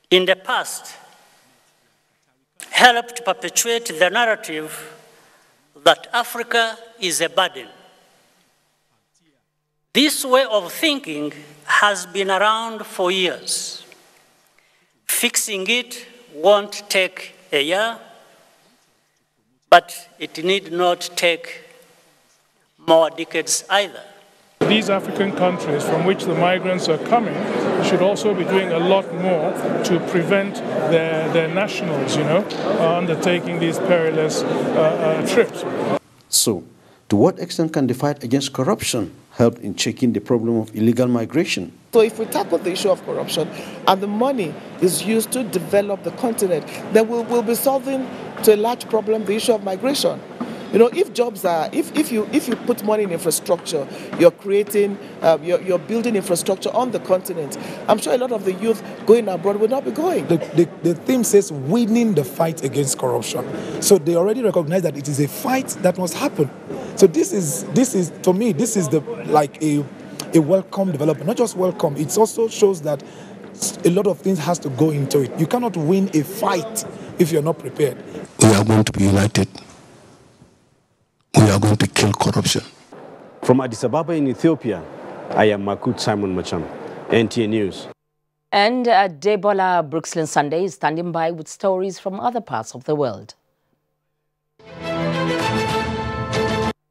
Speaker 17: In the past, helped perpetuate the narrative that Africa is a burden. This way of thinking has been around for years. Fixing it won't take a year, but it need not take more decades either.
Speaker 18: These African countries from which the migrants are coming should also be doing a lot more to prevent their nationals, undertaking these perilous trips.
Speaker 7: So, to what extent can the fight against corruption help in checking the problem of illegal migration?
Speaker 23: So if we tackle the issue of corruption and the money is used to develop the continent, then we'll be solving to a large problem the issue of migration. If jobs are, if you put money in infrastructure, you're creating, you're building infrastructure on the continent. I'm sure a lot of the youth going abroad will not be going.
Speaker 26: The theme says winning the fight against corruption. So they already recognize that it is a fight that must happen. So this is to me, this is a welcome development. Not just welcome, it also shows that a lot of things has to go into it. You cannot win a fight if you're not prepared.
Speaker 29: We are going to be united. We are going to kill corruption.
Speaker 7: From Addis Ababa in Ethiopia, I am Makut Simon Macham, NTA News.
Speaker 1: And Debola Brooksland Sunday is standing by with stories from other parts of the world.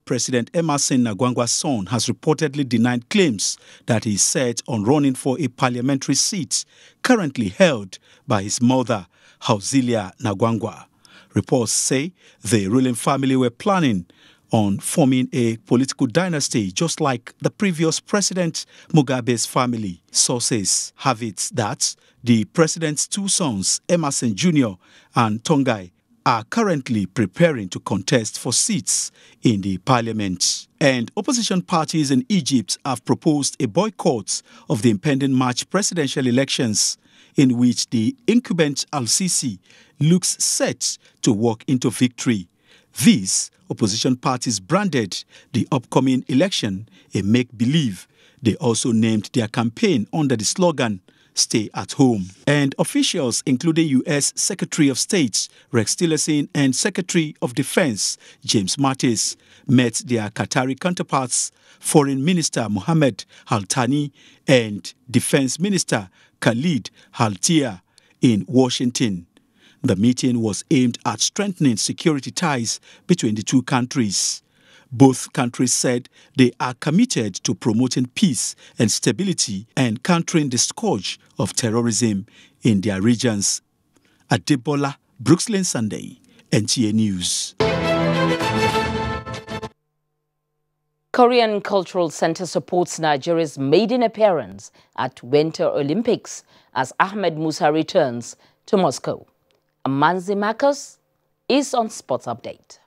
Speaker 9: President Emerson Mnangagwa's son has reportedly denied claims that he is set on running for a parliamentary seat currently held by his mother, Hausilia Mnangagwa. Reports say the ruling family were planning on forming a political dynasty just like the previous President Mugabe's family. Sources have it that the president's two sons, Emerson Jr. and Tongai, are currently preparing to contest for seats in the parliament. And opposition parties in Egypt have proposed a boycott of the impending March presidential elections, in which the incumbent Al-Sisi looks set to walk into victory. These opposition parties branded the upcoming election a make-believe. They also named their campaign under the slogan, "Stay at home." And officials, including U.S. Secretary of State Rex Tillerson and Secretary of Defense James Mattis, met their Qatari counterparts, Foreign Minister Mohammed Al-Thani and Defense Minister Khalid Al-Tia in Washington. The meeting was aimed at strengthening security ties between the two countries. Both countries said they are committed to promoting peace and stability and countering the scourge of terrorism in their regions. Adebola Brooksland Sunday, NTA News.
Speaker 1: Korean Cultural Center supports Nigeria's maiden appearance at Winter Olympics as Ahmed Musa returns to Moscow. Amanzi Marcos is on Sports Update.